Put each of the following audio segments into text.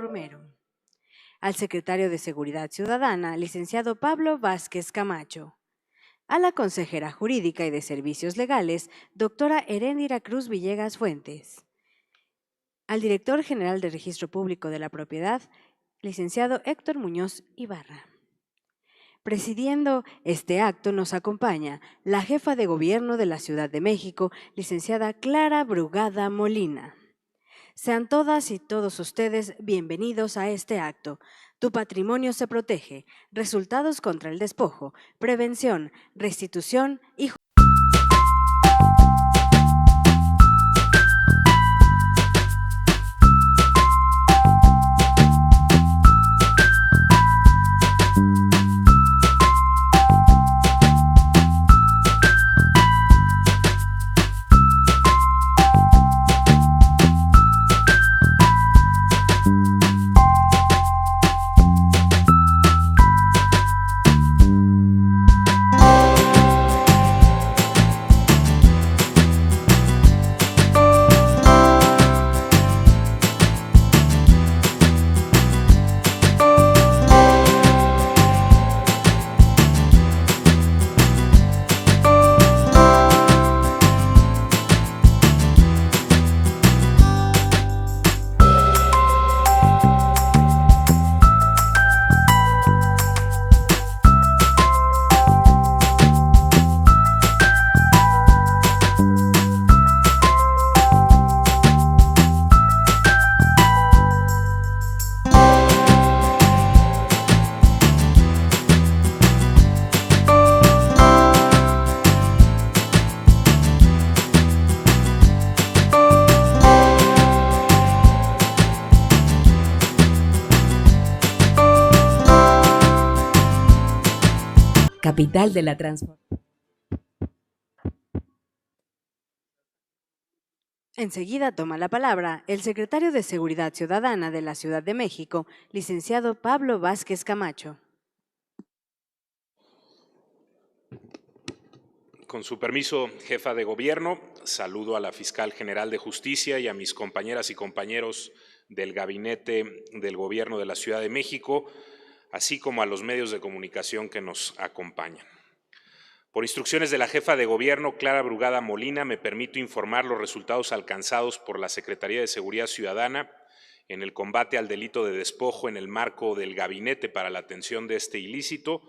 Romero. Al secretario de Seguridad Ciudadana, licenciado Pablo Vázquez Camacho. A la consejera jurídica y de Servicios Legales, doctora Heréndira Cruz Villegas Fuentes. Al director general de Registro Público de la Propiedad, licenciado Héctor Muñoz Ibarra. Presidiendo este acto nos acompaña la jefa de gobierno de la Ciudad de México, licenciada Clara Brugada Molina. Sean todas y todos ustedes bienvenidos a este acto. Tu patrimonio se protege. Resultados contra el despojo, prevención, restitución y capital de la transformación. Enseguida toma la palabra el secretario de Seguridad Ciudadana de la Ciudad de México, licenciado Pablo Vázquez Camacho. Con su permiso, jefa de gobierno, saludo a la fiscal general de justicia y a mis compañeras y compañeros del gabinete del gobierno de la Ciudad de México, así como a los medios de comunicación que nos acompañan. Por instrucciones de la jefa de gobierno, Clara Brugada Molina, me permito informar los resultados alcanzados por la Secretaría de Seguridad Ciudadana en el combate al delito de despojo en el marco del Gabinete para la Atención de este Ilícito,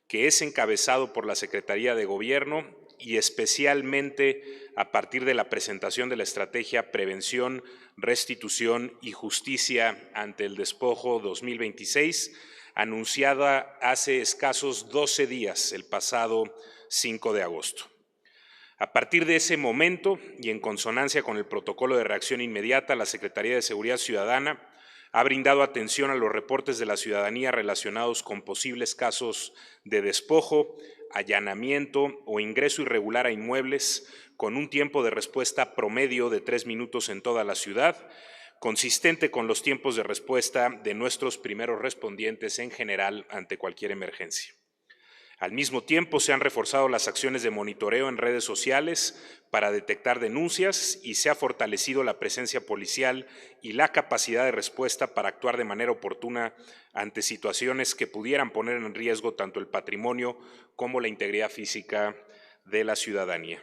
que es encabezado por la Secretaría de Gobierno y especialmente a partir de la presentación de la estrategia Prevención, Restitución y Justicia ante el Despojo 2026, anunciada hace escasos 12 días, el pasado 5 de agosto. A partir de ese momento y en consonancia con el protocolo de reacción inmediata, la Secretaría de Seguridad Ciudadana ha brindado atención a los reportes de la ciudadanía relacionados con posibles casos de despojo, allanamiento o ingreso irregular a inmuebles con un tiempo de respuesta promedio de 3 minutos en toda la ciudad, consistente con los tiempos de respuesta de nuestros primeros respondientes en general ante cualquier emergencia. Al mismo tiempo, se han reforzado las acciones de monitoreo en redes sociales para detectar denuncias y se ha fortalecido la presencia policial y la capacidad de respuesta para actuar de manera oportuna ante situaciones que pudieran poner en riesgo tanto el patrimonio como la integridad física de la ciudadanía.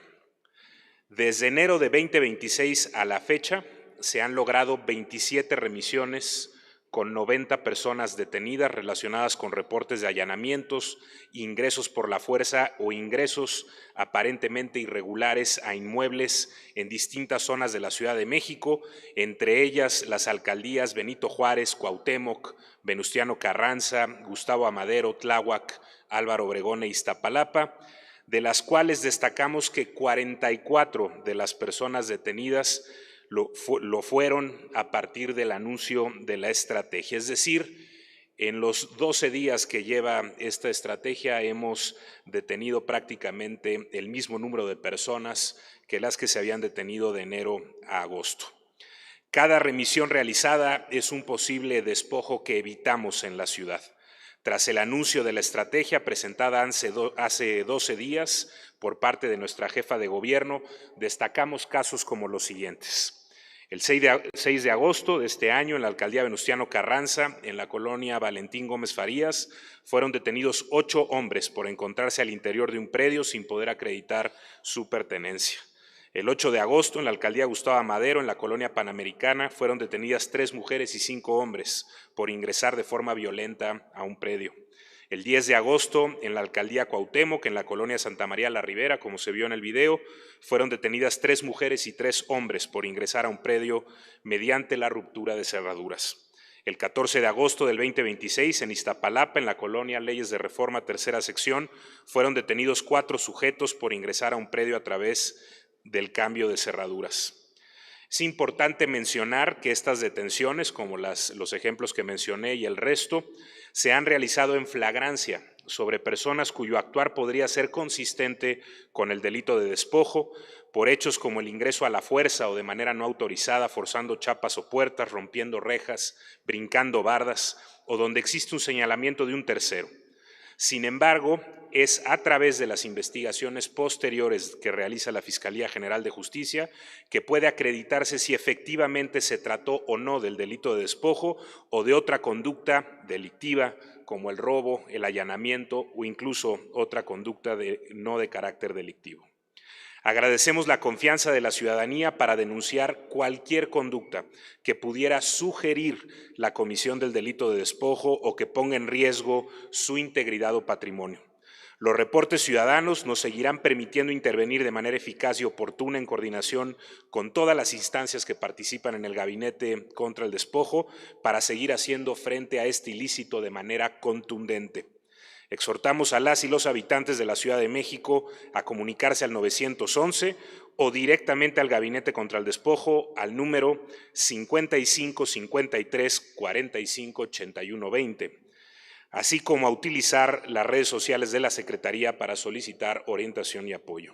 Desde enero de 2026 a la fecha, se han logrado 27 remisiones con 90 personas detenidas relacionadas con reportes de allanamientos, ingresos por la fuerza o ingresos aparentemente irregulares a inmuebles en distintas zonas de la Ciudad de México, entre ellas las alcaldías Benito Juárez, Cuauhtémoc, Venustiano Carranza, Gustavo Amadero, Tláhuac, Álvaro Obregón e Iztapalapa, de las cuales destacamos que 44 de las personas detenidas lo fueron a partir del anuncio de la estrategia. Es decir, en los 12 días que lleva esta estrategia hemos detenido prácticamente el mismo número de personas que las que se habían detenido de enero a agosto. Cada remisión realizada es un posible despojo que evitamos en la ciudad. Tras el anuncio de la estrategia presentada hace 12 días por parte de nuestra jefa de gobierno, destacamos casos como los siguientes. El 6 de agosto de este año, en la alcaldía Venustiano Carranza, en la colonia Valentín Gómez Farías, fueron detenidos 8 hombres por encontrarse al interior de un predio sin poder acreditar su pertenencia. El 8 de agosto, en la alcaldía Gustavo Madero, en la colonia Panamericana, fueron detenidas 3 mujeres y 5 hombres por ingresar de forma violenta a un predio. El 10 de agosto, en la alcaldía Cuauhtémoc, en la colonia Santa María la Ribera, como se vio en el video, fueron detenidas 3 mujeres y 3 hombres por ingresar a un predio mediante la ruptura de cerraduras. El 14 de agosto del 2026, en Iztapalapa, en la colonia Leyes de Reforma, tercera sección, fueron detenidos 4 sujetos por ingresar a un predio a través del cambio de cerraduras. Es importante mencionar que estas detenciones, como los ejemplos que mencioné y el resto, se han realizado en flagrancia sobre personas cuyo actuar podría ser consistente con el delito de despojo, por hechos como el ingreso a la fuerza o de manera no autorizada, forzando chapas o puertas, rompiendo rejas, brincando bardas, o donde existe un señalamiento de un tercero. Sin embargo, es a través de las investigaciones posteriores que realiza la Fiscalía General de Justicia que puede acreditarse si efectivamente se trató o no del delito de despojo o de otra conducta delictiva como el robo, el allanamiento o incluso otra conducta no de carácter delictivo. Agradecemos la confianza de la ciudadanía para denunciar cualquier conducta que pudiera sugerir la comisión del delito de despojo o que ponga en riesgo su integridad o patrimonio. Los reportes ciudadanos nos seguirán permitiendo intervenir de manera eficaz y oportuna en coordinación con todas las instancias que participan en el Gabinete contra el Despojo para seguir haciendo frente a este ilícito de manera contundente. Exhortamos a las y los habitantes de la Ciudad de México a comunicarse al 911 o directamente al Gabinete contra el Despojo al número 55 53 45 81 20, así como a utilizar las redes sociales de la Secretaría para solicitar orientación y apoyo.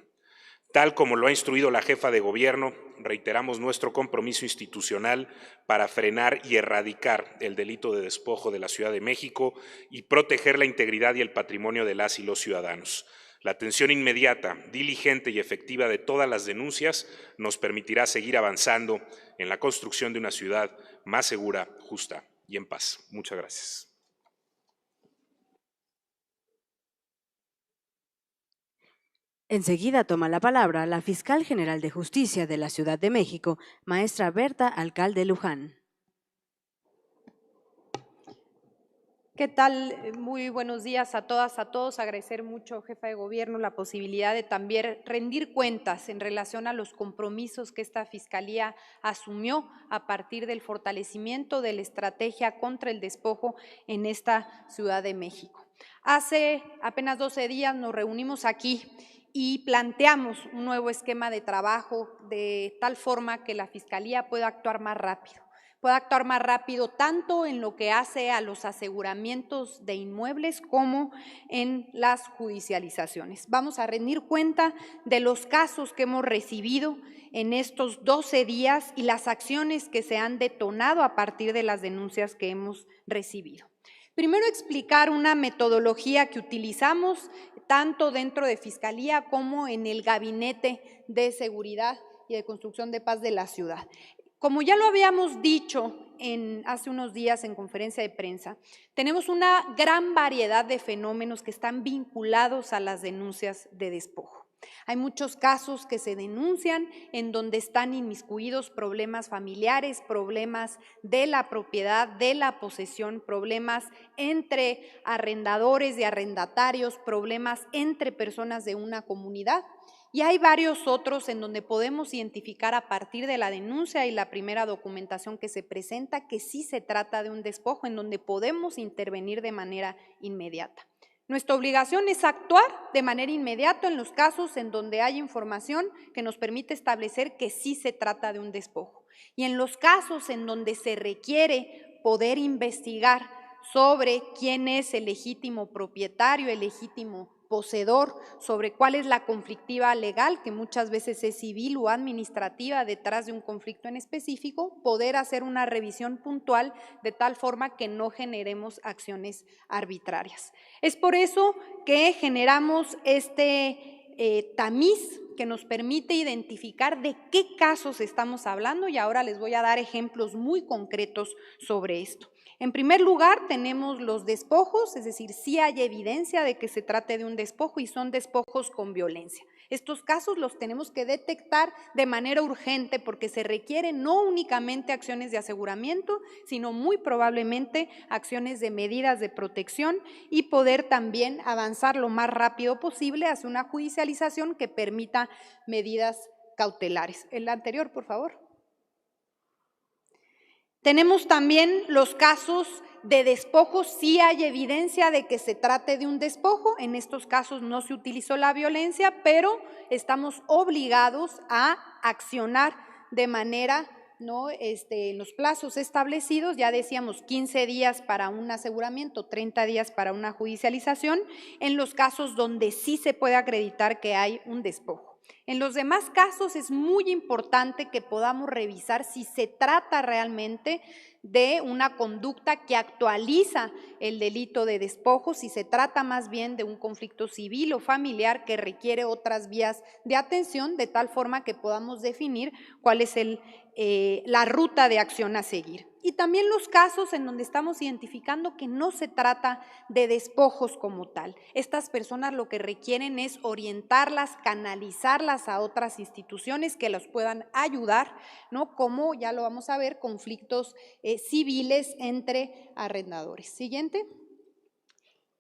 Tal como lo ha instruido la jefa de gobierno, reiteramos nuestro compromiso institucional para frenar y erradicar el delito de despojo de la Ciudad de México y proteger la integridad y el patrimonio de las y los ciudadanos. La atención inmediata, diligente y efectiva de todas las denuncias nos permitirá seguir avanzando en la construcción de una ciudad más segura, justa y en paz. Muchas gracias. Enseguida toma la palabra la fiscal general de Justicia de la Ciudad de México, maestra Berta Alcalde Luján. ¿Qué tal? Muy buenos días a todas, a todos. Agradecer mucho, jefa de gobierno, la posibilidad de también rendir cuentas en relación a los compromisos que esta Fiscalía asumió a partir del fortalecimiento de la estrategia contra el despojo en esta Ciudad de México. Hace apenas 12 días nos reunimos aquí y planteamos un nuevo esquema de trabajo de tal forma que la Fiscalía pueda actuar más rápido. Pueda actuar más rápido tanto en lo que hace a los aseguramientos de inmuebles como en las judicializaciones. Vamos a rendir cuenta de los casos que hemos recibido en estos 12 días y las acciones que se han detonado a partir de las denuncias que hemos recibido. Primero, explicar una metodología que utilizamos tanto dentro de Fiscalía como en el Gabinete de Seguridad y de Construcción de Paz de la ciudad. Como ya lo habíamos dicho hace unos días en conferencia de prensa, tenemos una gran variedad de fenómenos que están vinculados a las denuncias de despojo. Hay muchos casos que se denuncian en donde están inmiscuidos problemas familiares, problemas de la propiedad, de la posesión, problemas entre arrendadores y arrendatarios, problemas entre personas de una comunidad. Y hay varios otros en donde podemos identificar a partir de la denuncia y la primera documentación que se presenta que sí se trata de un despojo en donde podemos intervenir de manera inmediata. Nuestra obligación es actuar de manera inmediata en los casos en donde hay información que nos permite establecer que sí se trata de un despojo. Y en los casos en donde se requiere poder investigar sobre quién es el legítimo propietario, el legítimo poseedor, sobre cuál es la conflictiva legal, que muchas veces es civil o administrativa detrás de un conflicto en específico, poder hacer una revisión puntual de tal forma que no generemos acciones arbitrarias. Es por eso que generamos este tamiz que nos permite identificar de qué casos estamos hablando, y ahora les voy a dar ejemplos muy concretos sobre esto. En primer lugar, tenemos los despojos, es decir, sí hay evidencia de que se trate de un despojo y son despojos con violencia. Estos casos los tenemos que detectar de manera urgente porque se requieren no únicamente acciones de aseguramiento, sino muy probablemente acciones de medidas de protección y poder también avanzar lo más rápido posible hacia una judicialización que permita medidas cautelares. El anterior, por favor. Tenemos también los casos de despojos, sí hay evidencia de que se trate de un despojo, en estos casos no se utilizó la violencia, pero estamos obligados a accionar de manera, en los plazos establecidos, ya decíamos 15 días para un aseguramiento, 30 días para una judicialización, en los casos donde sí se puede acreditar que hay un despojo. En los demás casos es muy importante que podamos revisar si se trata realmente de una conducta que actualiza el delito de despojo, si se trata más bien de un conflicto civil o familiar que requiere otras vías de atención, de tal forma que podamos definir cuál es la ruta de acción a seguir. Y también los casos en donde estamos identificando que no se trata de despojos como tal. Estas personas lo que requieren es orientarlas, canalizarlas a otras instituciones que los puedan ayudar, como ya lo vamos a ver, conflictos civiles entre arrendadores. Siguiente.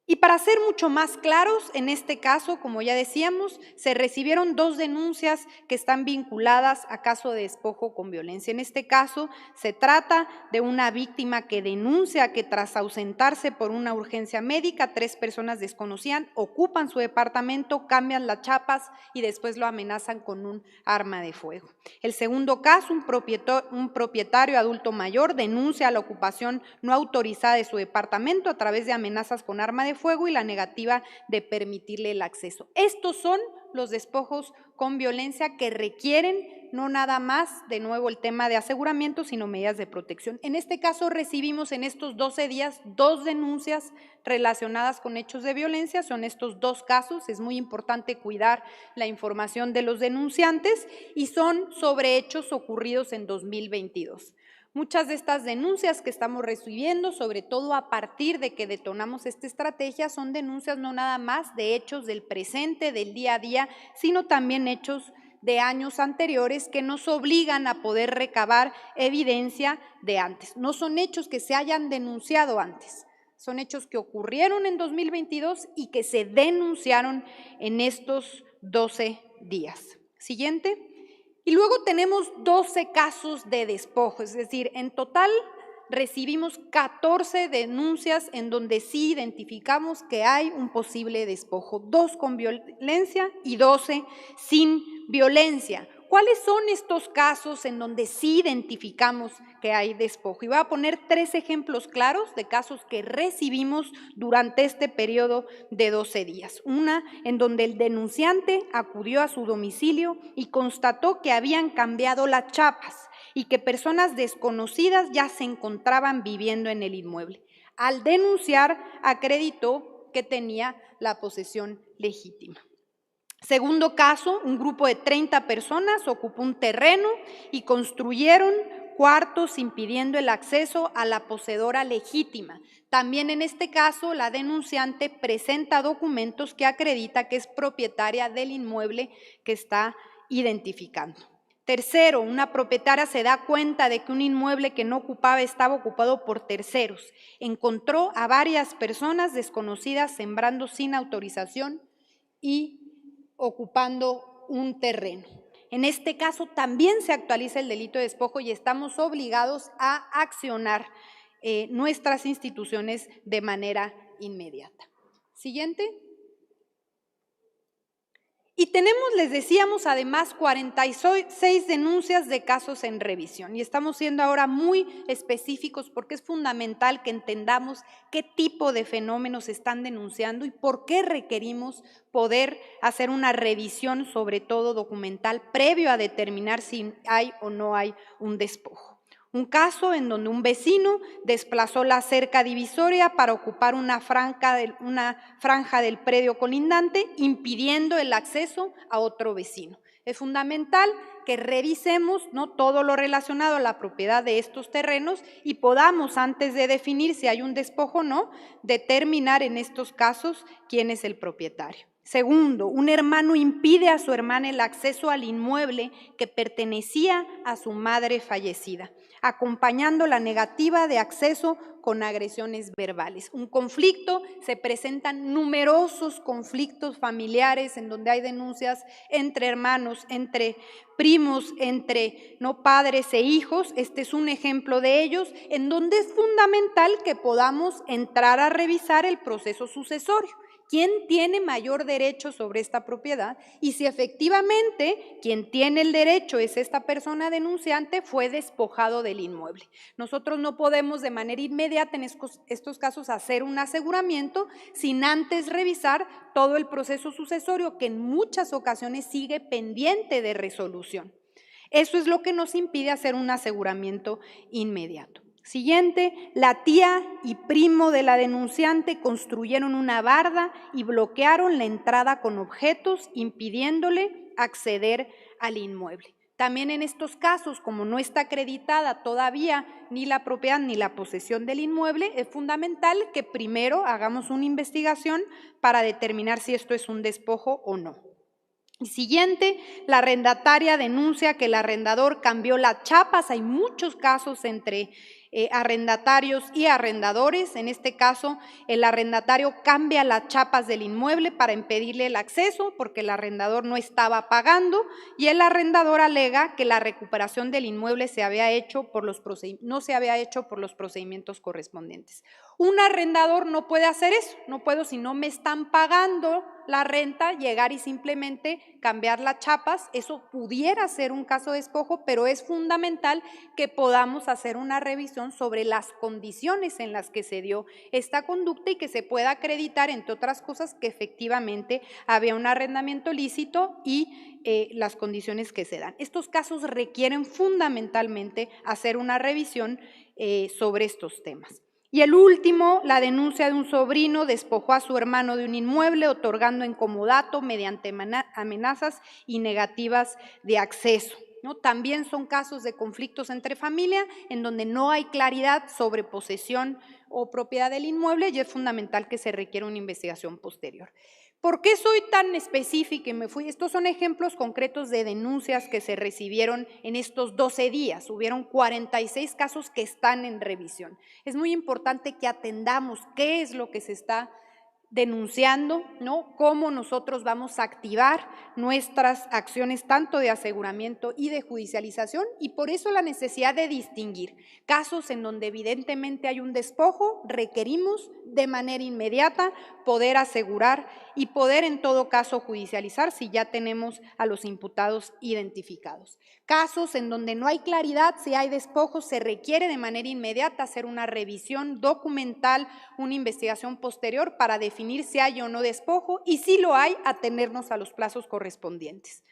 Y para ser mucho más claros, en este caso, como ya decíamos, se recibieron 2 denuncias que están vinculadas a caso de despojo con violencia. En este caso, se trata de una víctima que denuncia que tras ausentarse por una urgencia médica, 3 personas desconocidas ocupan su departamento, cambian las chapas y después lo amenazan con un arma de fuego. El segundo caso, un propietario adulto mayor denuncia la ocupación no autorizada de su departamento a través de amenazas con arma de fuego y la negativa de permitirle el acceso. Estos son los despojos con violencia que requieren no nada más, de nuevo, el tema de aseguramiento, sino medidas de protección. En este caso recibimos en estos 12 días 2 denuncias relacionadas con hechos de violencia, son estos 2 casos, es muy importante cuidar la información de los denunciantes y son sobre hechos ocurridos en 2022. Muchas de estas denuncias que estamos recibiendo, sobre todo a partir de que detonamos esta estrategia, son denuncias no nada más de hechos del presente, del día a día, sino también hechos de años anteriores que nos obligan a poder recabar evidencia de antes. No son hechos que se hayan denunciado antes, son hechos que ocurrieron en 2022 y que se denunciaron en estos 12 días. Siguiente. Y luego tenemos 12 casos de despojo, es decir, en total recibimos 14 denuncias en donde sí identificamos que hay un posible despojo, 2 con violencia y 12 sin violencia. ¿Cuáles son estos casos en donde sí identificamos que hay despojo? Y voy a poner 3 ejemplos claros de casos que recibimos durante este periodo de 12 días. Una en donde el denunciante acudió a su domicilio y constató que habían cambiado las chapas y que personas desconocidas ya se encontraban viviendo en el inmueble. Al denunciar, acreditó que tenía la posesión legítima. Segundo caso, un grupo de 30 personas ocupó un terreno y construyeron cuartos impidiendo el acceso a la poseedora legítima. También en este caso, la denunciante presenta documentos que acredita que es propietaria del inmueble que está identificando. Tercero, una propietaria se da cuenta de que un inmueble que no ocupaba estaba ocupado por terceros. Encontró a varias personas desconocidas sembrando sin autorización y ocupando un terreno. En este caso también se actualiza el delito de despojo y estamos obligados a accionar nuestras instituciones de manera inmediata. Siguiente. Y tenemos, les decíamos, además 46 denuncias de casos en revisión y estamos siendo ahora muy específicos porque es fundamental que entendamos qué tipo de fenómenos están denunciando y por qué requerimos poder hacer una revisión, sobre todo documental, previo a determinar si hay o no hay un despojo. Un caso en donde un vecino desplazó la cerca divisoria para ocupar una franja del predio colindante, impidiendo el acceso a otro vecino. Es fundamental que revisemos, ¿no?, todo lo relacionado a la propiedad de estos terrenos y podamos, antes de definir si hay un despojo o no, determinar en estos casos quién es el propietario. Segundo, un hermano impide a su hermana el acceso al inmueble que pertenecía a su madre fallecida, acompañando la negativa de acceso con agresiones verbales. Un conflicto, se presentan numerosos conflictos familiares en donde hay denuncias entre hermanos, entre primos, entre no padres e hijos. Este es un ejemplo de ellos, en donde es fundamental que podamos entrar a revisar el proceso sucesorio. ¿Quién tiene mayor derecho sobre esta propiedad? Y si efectivamente quien tiene el derecho es esta persona denunciante, fue despojado del inmueble. Nosotros no podemos de manera inmediata en estos casos hacer un aseguramiento sin antes revisar todo el proceso sucesorio, que en muchas ocasiones sigue pendiente de resolución. Eso es lo que nos impide hacer un aseguramiento inmediato. Siguiente, la tía y primo de la denunciante construyeron una barda y bloquearon la entrada con objetos, impidiéndole acceder al inmueble. También en estos casos, como no está acreditada todavía ni la propiedad ni la posesión del inmueble, es fundamental que primero hagamos una investigación para determinar si esto es un despojo o no. Y siguiente, la arrendataria denuncia que el arrendador cambió las chapas. Hay muchos casos entre arrendatarios y arrendadores. En este caso, el arrendatario cambia las chapas del inmueble para impedirle el acceso porque el arrendador no estaba pagando, y el arrendador alega que la recuperación del inmueble no se había hecho por los procedimientos correspondientes. Un arrendador no puede hacer eso, no puedo, si no me están pagando la renta, llegar y simplemente cambiar las chapas. Eso pudiera ser un caso de despojo, pero es fundamental que podamos hacer una revisión sobre las condiciones en las que se dio esta conducta y que se pueda acreditar, entre otras cosas, que efectivamente había un arrendamiento lícito y las condiciones que se dan. Estos casos requieren fundamentalmente hacer una revisión sobre estos temas. Y el último, la denuncia de un sobrino despojó a su hermano de un inmueble otorgando en comodato mediante amenazas y negativas de acceso, ¿no? También son casos de conflictos entre familia en donde no hay claridad sobre posesión o propiedad del inmueble y es fundamental que se requiera una investigación posterior. ¿Por qué soy tan específica y me fui? Estos son ejemplos concretos de denuncias que se recibieron en estos 12 días. Hubieron 46 casos que están en revisión. Es muy importante que atendamos qué es lo que se está denunciando, ¿no? Cómo nosotros vamos a activar nuestras acciones tanto de aseguramiento y de judicialización, y por eso la necesidad de distinguir casos en donde evidentemente hay un despojo. Requerimos de manera inmediata poder asegurar y poder en todo caso judicializar si ya tenemos a los imputados identificados. Casos en donde no hay claridad si hay despojo, se requiere de manera inmediata hacer una revisión documental, una investigación posterior para definir si hay o no despojo, y si lo hay, atenernos a los plazos correspondientes.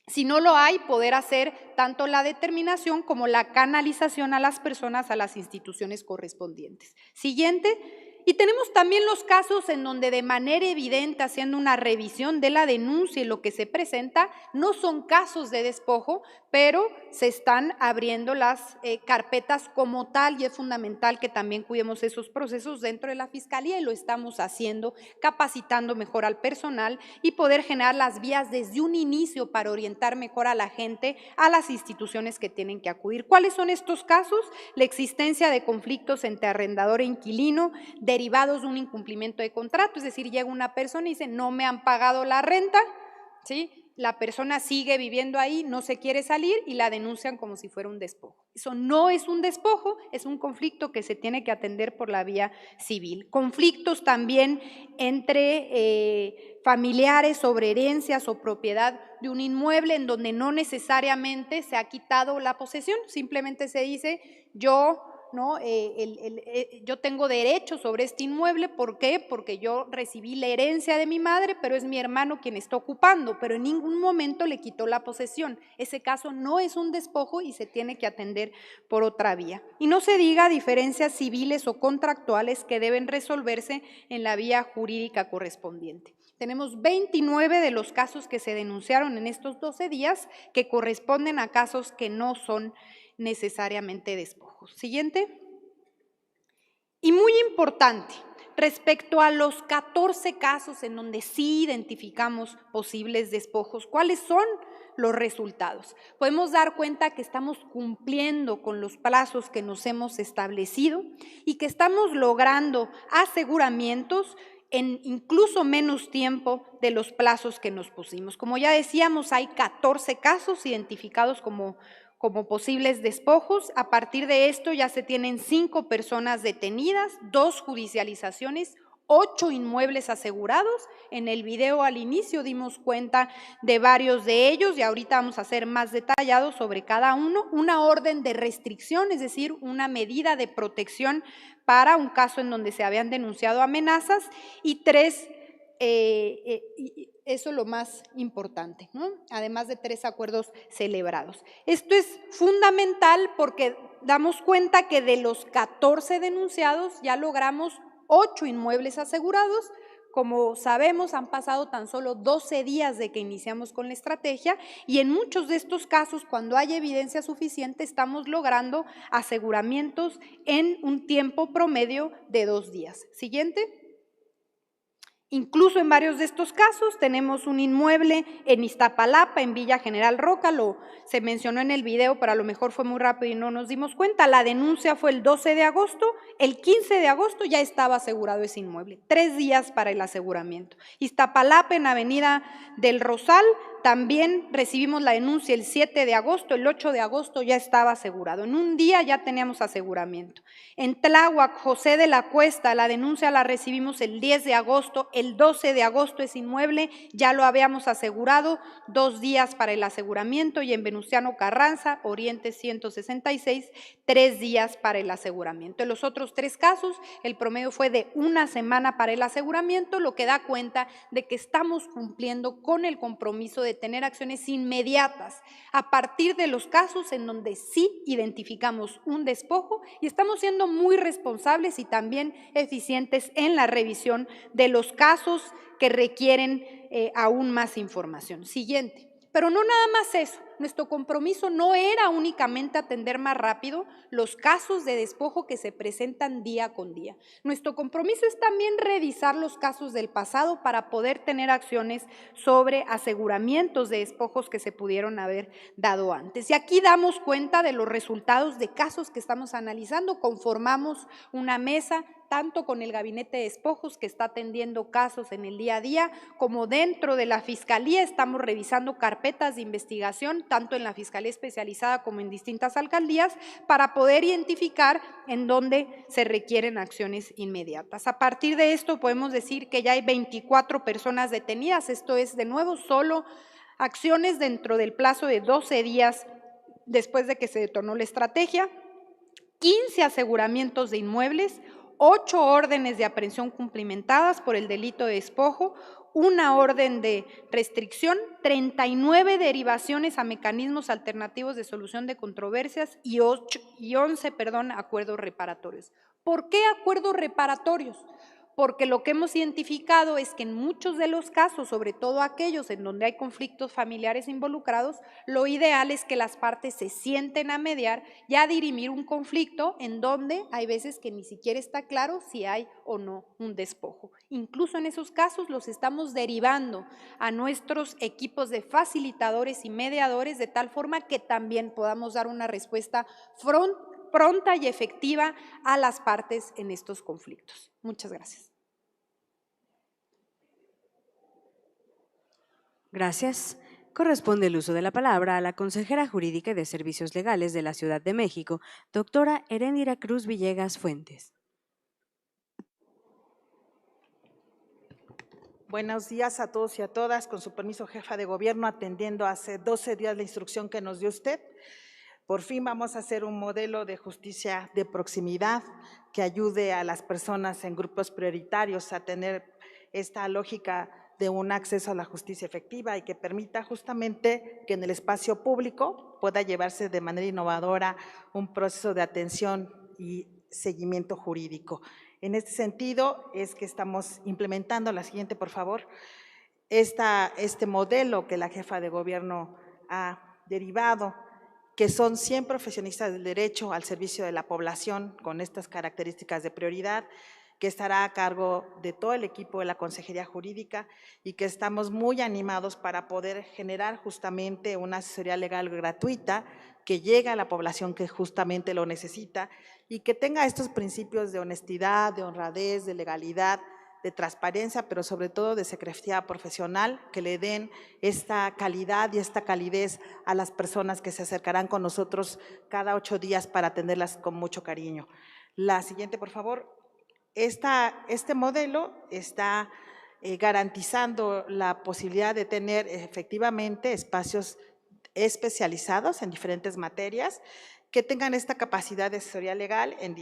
Si no lo hay, poder hacer tanto la determinación como la canalización a las personas a las instituciones correspondientes. Siguiente. Y tenemos también los casos en donde de manera evidente, haciendo una revisión de la denuncia y lo que se presenta, no son casos de despojo, pero se están abriendo las carpetas como tal, y es fundamental que también cuidemos esos procesos dentro de la Fiscalía, y lo estamos haciendo, capacitando mejor al personal y poder generar las vías desde un inicio para orientar mejor a la gente a las instituciones que tienen que acudir. ¿Cuáles son estos casos? La existencia de conflictos entre arrendador e inquilino, derivados de un incumplimiento de contrato, es decir, llega una persona y dice, no me han pagado la renta, ¿sí? La persona sigue viviendo ahí, no se quiere salir y la denuncian como si fuera un despojo. Eso no es un despojo, es un conflicto que se tiene que atender por la vía civil. Conflictos también entre familiares sobre herencias o propiedad de un inmueble en donde no necesariamente se ha quitado la posesión, simplemente se dice, yo ¿no? Yo tengo derecho sobre este inmueble, ¿por qué? Porque yo recibí la herencia de mi madre, pero es mi hermano quien está ocupando, pero en ningún momento le quitó la posesión. Ese caso no es un despojo y se tiene que atender por otra vía. Y no se diga diferencias civiles o contractuales que deben resolverse en la vía jurídica correspondiente. Tenemos 29 de los casos que se denunciaron en estos 12 días que corresponden a casos que no son necesariamente despojos. Siguiente. Y muy importante, respecto a los 14 casos en donde sí identificamos posibles despojos, ¿cuáles son los resultados? Podemos dar cuenta que estamos cumpliendo con los plazos que nos hemos establecido y que estamos logrando aseguramientos en incluso menos tiempo de los plazos que nos pusimos. Como ya decíamos, hay 14 casos identificados como posibles despojos. A partir de esto ya se tienen 5 personas detenidas, 2 judicializaciones, 8 inmuebles asegurados. En el video al inicio dimos cuenta de varios de ellos y ahorita vamos a ser más detallados sobre cada uno. Una orden de restricción, es decir, una medida de protección para un caso en donde se habían denunciado amenazas, y 3, eso es lo más importante, ¿no? Además de 3 acuerdos celebrados. Esto es fundamental porque damos cuenta que de los 14 denunciados ya logramos 8 inmuebles asegurados. Como sabemos, han pasado tan solo 12 días de que iniciamos con la estrategia y en muchos de estos casos, cuando hay evidencia suficiente, estamos logrando aseguramientos en un tiempo promedio de 2 días. Siguiente. Incluso en varios de estos casos tenemos un inmueble en Iztapalapa, en Villa General Roca, se mencionó en el video, pero a lo mejor fue muy rápido y no nos dimos cuenta. La denuncia fue el 12 de agosto, el 15 de agosto ya estaba asegurado ese inmueble, 3 días para el aseguramiento. Iztapalapa, en Avenida del Rosal, también recibimos la denuncia el 7 de agosto, el 8 de agosto ya estaba asegurado. En un día ya teníamos aseguramiento. En Tláhuac, José de la Cuesta, la denuncia la recibimos el 10 de agosto, el 12 de agosto ese inmueble ya lo habíamos asegurado, 2 días para el aseguramiento, y en Venustiano Carranza, Oriente 166, 3 días para el aseguramiento. En los otros 3 casos, el promedio fue de 1 semana para el aseguramiento, lo que da cuenta de que estamos cumpliendo con el compromiso de tener acciones inmediatas a partir de los casos en donde sí identificamos un despojo, y estamos siendo muy responsables y también eficientes en la revisión de los casos que requieren aún más información. Siguiente. Pero no nada más eso, nuestro compromiso no era únicamente atender más rápido los casos de despojo que se presentan día con día. Nuestro compromiso es también revisar los casos del pasado para poder tener acciones sobre aseguramientos de despojos que se pudieron haber dado antes. Y aquí damos cuenta de los resultados de casos que estamos analizando, conformamos una mesa tanto con el Gabinete de Despojos, que está atendiendo casos en el día a día, como dentro de la Fiscalía estamos revisando carpetas de investigación, tanto en la Fiscalía Especializada como en distintas alcaldías, para poder identificar en dónde se requieren acciones inmediatas. A partir de esto podemos decir que ya hay 24 personas detenidas, esto es de nuevo solo acciones dentro del plazo de 12 días después de que se detonó la estrategia, 15 aseguramientos de inmuebles, 8 órdenes de aprehensión cumplimentadas por el delito de despojo, 1 orden de restricción, 39 derivaciones a mecanismos alternativos de solución de controversias y 11 acuerdos reparatorios. ¿Por qué acuerdos reparatorios? Porque lo que hemos identificado es que en muchos de los casos, sobre todo aquellos en donde hay conflictos familiares involucrados, lo ideal es que las partes se sienten a mediar y a dirimir un conflicto en donde hay veces que ni siquiera está claro si hay o no un despojo. Incluso en esos casos los estamos derivando a nuestros equipos de facilitadores y mediadores de tal forma que también podamos dar una respuesta pronta y efectiva a las partes en estos conflictos. Muchas gracias. Gracias. Corresponde el uso de la palabra a la consejera jurídica y de Servicios Legales de la Ciudad de México, doctora Heréndira Cruz Villegas Fuentes. Buenos días a todos y a todas. Con su permiso, jefa de gobierno, atendiendo hace 12 días la instrucción que nos dio usted. Por fin vamos a hacer un modelo de justicia de proximidad que ayude a las personas en grupos prioritarios a tener esta lógica de un acceso a la justicia efectiva y que permita justamente que en el espacio público pueda llevarse de manera innovadora un proceso de atención y seguimiento jurídico. En este sentido es que estamos implementando, la siguiente por favor, este modelo que la jefa de gobierno ha derivado, que son 100 profesionistas del derecho al servicio de la población con estas características de prioridad, que estará a cargo de todo el equipo de la Consejería Jurídica y que estamos muy animados para poder generar justamente una asesoría legal gratuita que llegue a la población que justamente lo necesita y que tenga estos principios de honestidad, de honradez, de legalidad, de transparencia, pero sobre todo de secrecía profesional, que le den esta calidad y esta calidez a las personas que se acercarán con nosotros cada 8 días para atenderlas con mucho cariño. La siguiente, por favor. Este modelo está garantizando la posibilidad de tener efectivamente espacios especializados en diferentes materias que tengan esta capacidad de asesoría legal en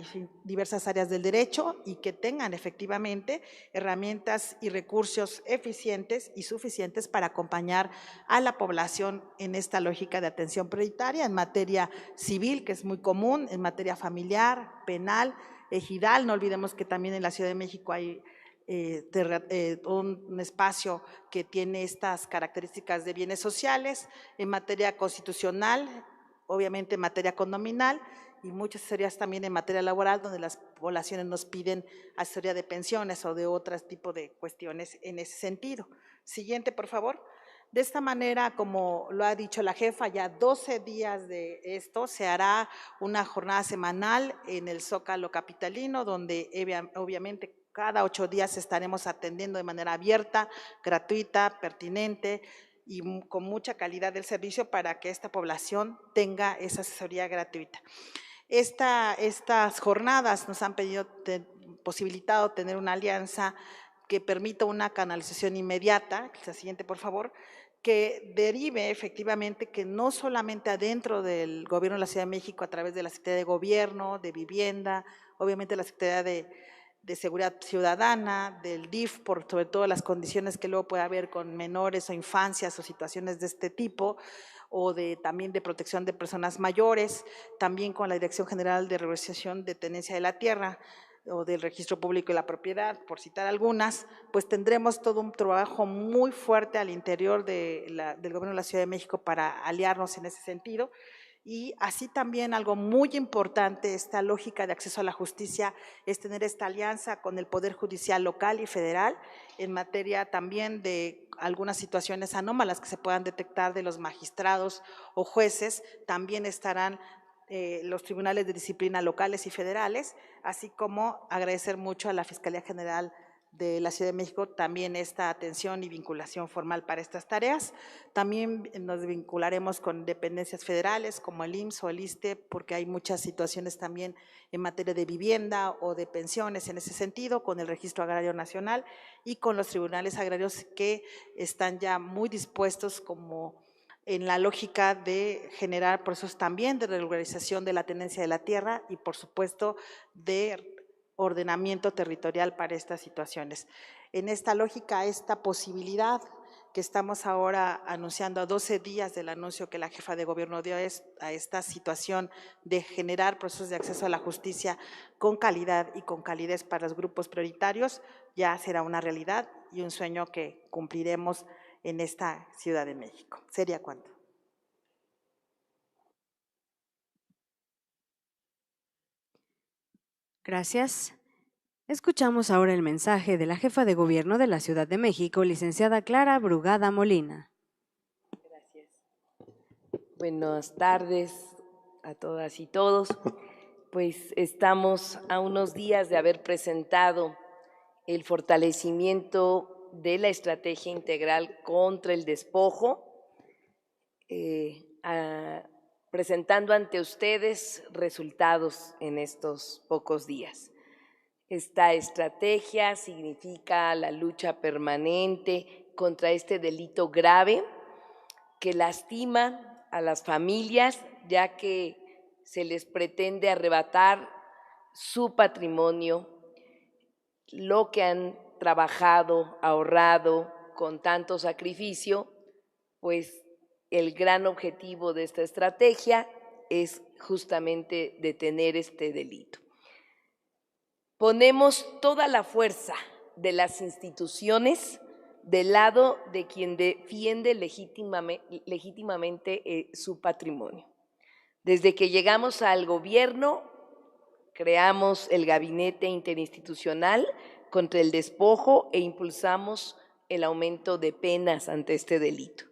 diversas áreas del derecho y que tengan efectivamente herramientas y recursos eficientes y suficientes para acompañar a la población en esta lógica de atención prioritaria en materia civil, que es muy común, en materia familiar, penal, ejidal. No olvidemos que también en la Ciudad de México hay un espacio que tiene estas características de bienes sociales, en materia constitucional, obviamente en materia condominal y muchas asesorías también en materia laboral, donde las poblaciones nos piden asesoría de pensiones o de otros tipos de cuestiones en ese sentido. Siguiente, por favor. De esta manera, como lo ha dicho la jefa, ya 12 días de esto, se hará una jornada semanal en el Zócalo capitalino, donde obviamente cada 8 días estaremos atendiendo de manera abierta, gratuita, pertinente y con mucha calidad del servicio para que esta población tenga esa asesoría gratuita. Estas jornadas nos han posibilitado tener una alianza que permita una canalización inmediata, la siguiente por favor, que derive efectivamente que no solamente adentro del gobierno de la Ciudad de México a través de la Secretaría de Gobierno, de Vivienda, obviamente la Secretaría de Seguridad Ciudadana, del DIF, por sobre todo las condiciones que luego puede haber con menores o infancias o situaciones de este tipo, o también de protección de personas mayores, también con la Dirección General de Regularización de Tenencia de la Tierra o del Registro Público de la Propiedad, por citar algunas, pues tendremos todo un trabajo muy fuerte al interior del Gobierno de la Ciudad de México para aliarnos en ese sentido. Y así también algo muy importante, esta lógica de acceso a la justicia, es tener esta alianza con el Poder Judicial local y federal en materia también de algunas situaciones anómalas que se puedan detectar de los magistrados o jueces. También estarán los tribunales de disciplina locales y federales, así como agradecer mucho a la Fiscalía General de la Ciudad de México también esta atención y vinculación formal para estas tareas. También nos vincularemos con dependencias federales como el IMSS o el ISSSTE, porque hay muchas situaciones también en materia de vivienda o de pensiones en ese sentido, con el Registro Agrario Nacional y con los tribunales agrarios que están ya muy dispuestos como en la lógica de generar procesos también de regularización de la tenencia de la tierra y por supuesto de ordenamiento territorial para estas situaciones. En esta lógica, esta posibilidad que estamos ahora anunciando a 12 días del anuncio que la jefa de gobierno dio a esta situación de generar procesos de acceso a la justicia con calidad y con calidez para los grupos prioritarios, ya será una realidad y un sueño que cumpliremos en esta Ciudad de México. ¿Sería cuánto? Gracias. Escuchamos ahora el mensaje de la jefa de gobierno de la Ciudad de México, licenciada Clara Brugada Molina. Gracias. Buenas tardes a todas y todos. Pues estamos a unos días de haber presentado el fortalecimiento de la estrategia integral contra el despojo, presentando ante ustedes resultados en estos pocos días. Esta estrategia significa la lucha permanente contra este delito grave que lastima a las familias ya que se les pretende arrebatar su patrimonio, lo que han trabajado, ahorrado con tanto sacrificio, pues el gran objetivo de esta estrategia es justamente detener este delito. Ponemos toda la fuerza de las instituciones del lado de quien defiende legítimamente su patrimonio. Desde que llegamos al gobierno, creamos el Gabinete Interinstitucional contra el Despojo e impulsamos el aumento de penas ante este delito.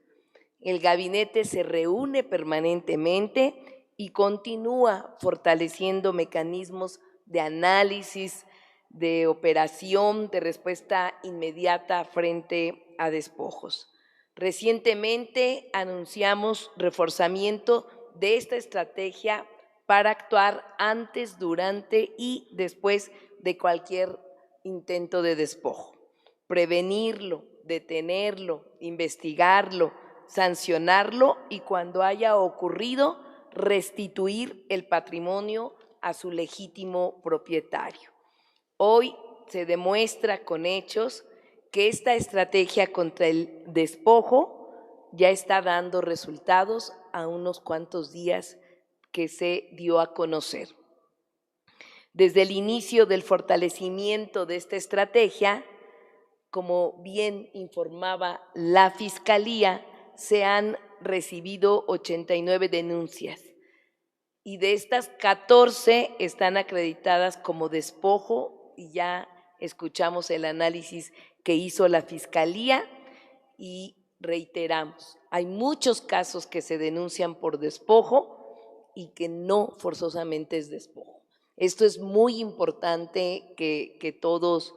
El gabinete se reúne permanentemente y continúa fortaleciendo mecanismos de análisis, de operación, de respuesta inmediata frente a despojos. Recientemente anunciamos reforzamiento de esta estrategia para actuar antes, durante y después de cualquier intento de despojo. Prevenirlo, detenerlo, investigarlo, sancionarlo y cuando haya ocurrido, restituir el patrimonio a su legítimo propietario. Hoy se demuestra con hechos que esta estrategia contra el despojo ya está dando resultados a unos cuantos días que se dio a conocer. Desde el inicio del fortalecimiento de esta estrategia, como bien informaba la Fiscalía, se han recibido 89 denuncias y de estas 14 están acreditadas como despojo y ya escuchamos el análisis que hizo la Fiscalía y reiteramos, hay muchos casos que se denuncian por despojo y que no forzosamente es despojo. Esto es muy importante que todos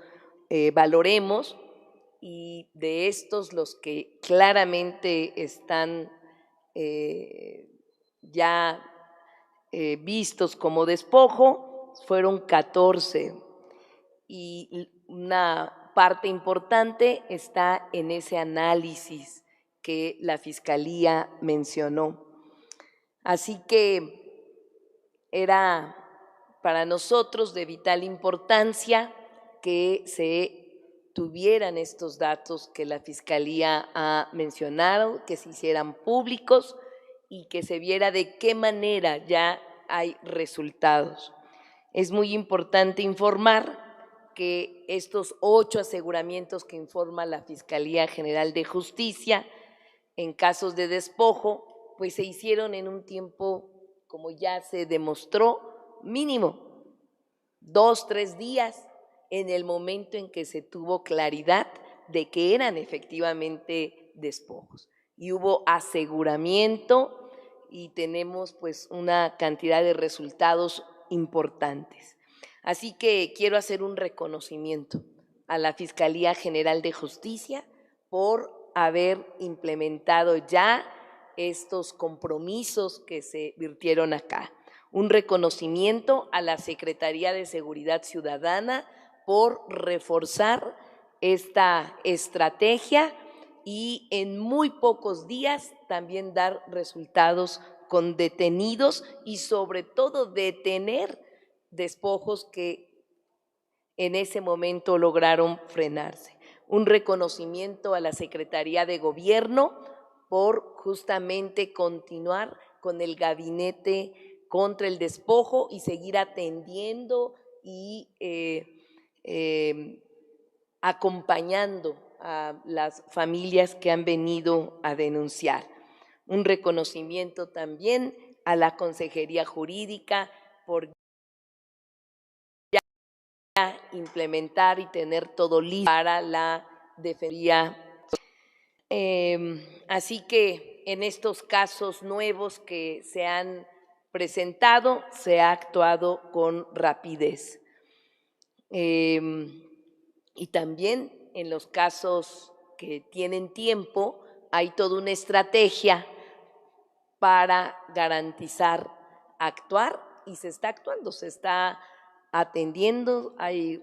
valoremos y de estos los que claramente están ya vistos como despojo fueron 14 y una parte importante está en ese análisis que la Fiscalía mencionó. Así que era para nosotros de vital importancia que se tuvieran estos datos que la Fiscalía ha mencionado, que se hicieran públicos y que se viera de qué manera ya hay resultados. Es muy importante informar que estos 8 aseguramientos que informa la Fiscalía General de Justicia en casos de despojo, pues se hicieron en un tiempo, como ya se demostró, mínimo 2, 3 días en el momento en que se tuvo claridad de que eran efectivamente despojos. Y hubo aseguramiento y tenemos pues una cantidad de resultados importantes. Así que quiero hacer un reconocimiento a la Fiscalía General de Justicia por haber implementado ya estos compromisos que se virtieron acá. Un reconocimiento a la Secretaría de Seguridad Ciudadana por reforzar esta estrategia y en muy pocos días también dar resultados con detenidos y sobre todo detener despojos que en ese momento lograron frenarse. Un reconocimiento a la Secretaría de Gobierno por justamente continuar con el gabinete contra el despojo y seguir atendiendo y acompañando a las familias que han venido a denunciar. Un reconocimiento también a la Consejería Jurídica por ya implementar y tener todo listo para la defensoría. Así que en estos casos nuevos que se han presentado, se ha actuado con rapidez. Y también en los casos que tienen tiempo, hay toda una estrategia para garantizar actuar y se está actuando, se está atendiendo, hay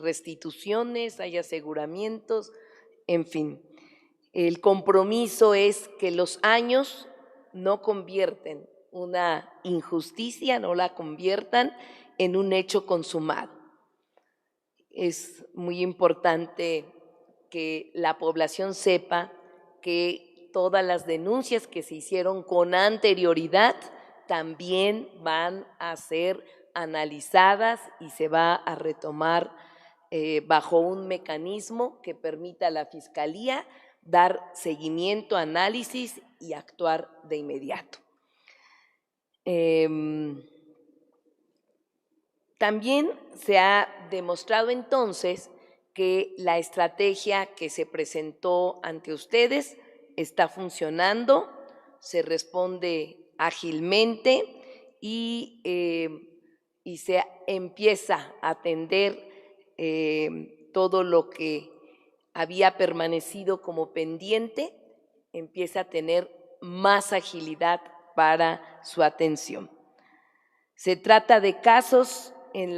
restituciones, hay aseguramientos, en fin. El compromiso es que los años no convierten una injusticia, no la conviertan en un hecho consumado. Es muy importante que la población sepa que todas las denuncias que se hicieron con anterioridad también van a ser analizadas y se va a retomar bajo un mecanismo que permita a la Fiscalía dar seguimiento, análisis y actuar de inmediato. También se ha demostrado entonces que la estrategia que se presentó ante ustedes está funcionando, se responde ágilmente y se empieza a atender todo lo que había permanecido como pendiente, empieza a tener más agilidad para su atención. Se trata de casos en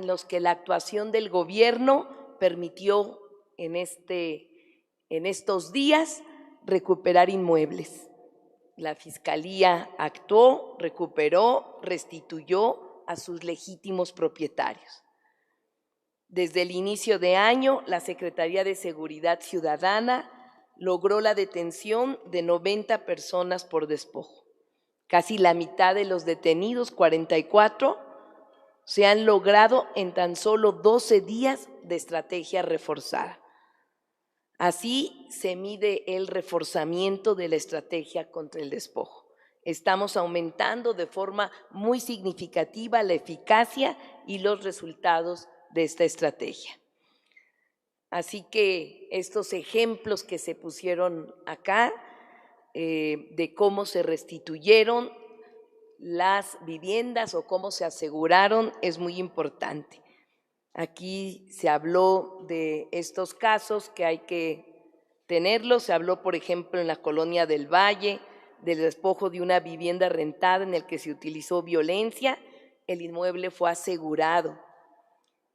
los que la actuación del gobierno permitió en estos días recuperar inmuebles. La Fiscalía actuó, recuperó, restituyó a sus legítimos propietarios. Desde el inicio de año, la Secretaría de Seguridad Ciudadana logró la detención de 90 personas por despojo. Casi la mitad de los detenidos, 44, se han logrado en tan solo 12 días de estrategia reforzada. Así se mide el reforzamiento de la estrategia contra el despojo. Estamos aumentando de forma muy significativa la eficacia y los resultados de esta estrategia. Así que estos ejemplos que se pusieron acá de cómo se restituyeron las viviendas o cómo se aseguraron es muy importante. Aquí se habló de estos casos que hay que tenerlos. Se habló, por ejemplo, en la Colonia del Valle, del despojo de una vivienda rentada en el que se utilizó violencia. El inmueble fue asegurado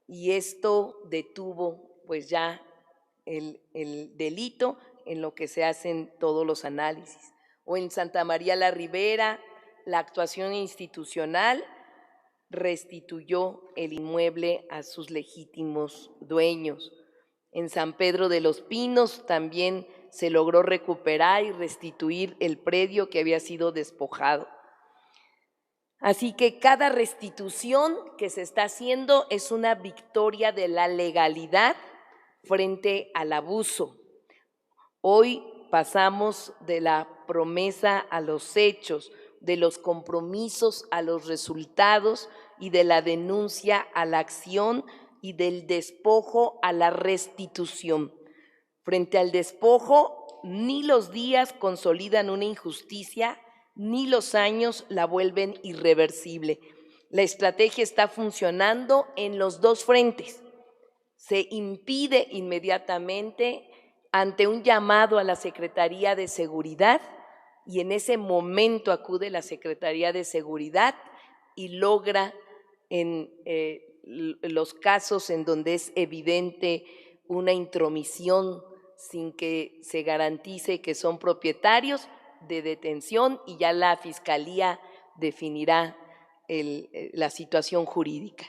y esto detuvo pues ya el delito en lo que se hacen todos los análisis. O en Santa María la Ribera, la actuación institucional restituyó el inmueble a sus legítimos dueños. En San Pedro de los Pinos también se logró recuperar y restituir el predio que había sido despojado. Así que cada restitución que se está haciendo es una victoria de la legalidad frente al abuso. Hoy pasamos de la promesa a los hechos, de los compromisos a los resultados y de la denuncia a la acción y del despojo a la restitución. Frente al despojo, ni los días consolidan una injusticia, ni los años la vuelven irreversible. La estrategia está funcionando en los dos frentes. Se impide inmediatamente ante un llamado a la Secretaría de Seguridad y en ese momento acude la Secretaría de Seguridad y logra en los casos en donde es evidente una intromisión sin que se garantice que son propietarios de detención y ya la Fiscalía definirá la situación jurídica.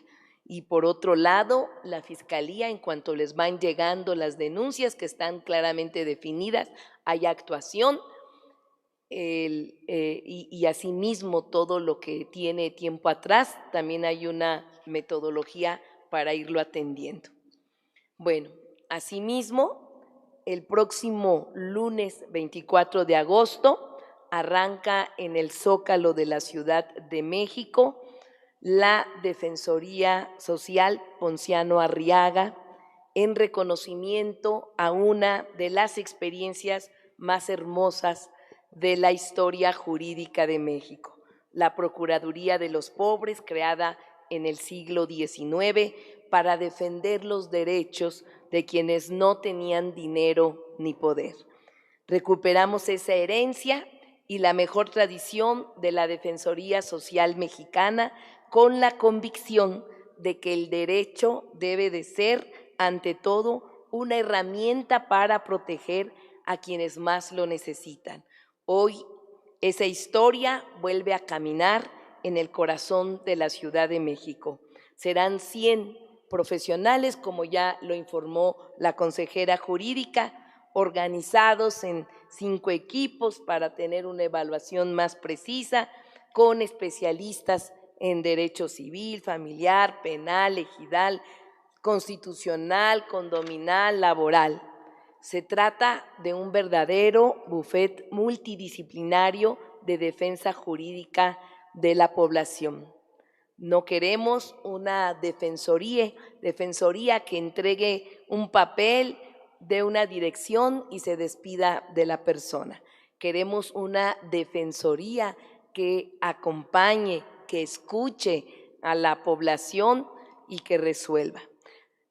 Y por otro lado, la Fiscalía, en cuanto les van llegando las denuncias que están claramente definidas, hay actuación y asimismo todo lo que tiene tiempo atrás, también hay una metodología para irlo atendiendo. Bueno, asimismo, el próximo lunes 24 de agosto arranca en el Zócalo de la Ciudad de México la Defensoría Social Ponciano Arriaga en reconocimiento a una de las experiencias más hermosas de la historia jurídica de México, la Procuraduría de los Pobres, creada en el siglo XIX para defender los derechos de quienes no tenían dinero ni poder. Recuperamos esa herencia y la mejor tradición de la Defensoría Social Mexicana con la convicción de que el derecho debe de ser, ante todo, una herramienta para proteger a quienes más lo necesitan. Hoy Esa historia vuelve a caminar en el corazón de la Ciudad de México. Serán 100 profesionales, como ya lo informó la consejera jurídica, organizados en 5 equipos para tener una evaluación más precisa, con especialistas en derecho civil, familiar, penal, ejidal, constitucional, condominal, laboral. Se trata de un verdadero bufet multidisciplinario de defensa jurídica de la población. No queremos una defensoría que entregue un papel de una dirección y se despida de la persona. Queremos una defensoría que acompañe, que escuche a la población y que resuelva.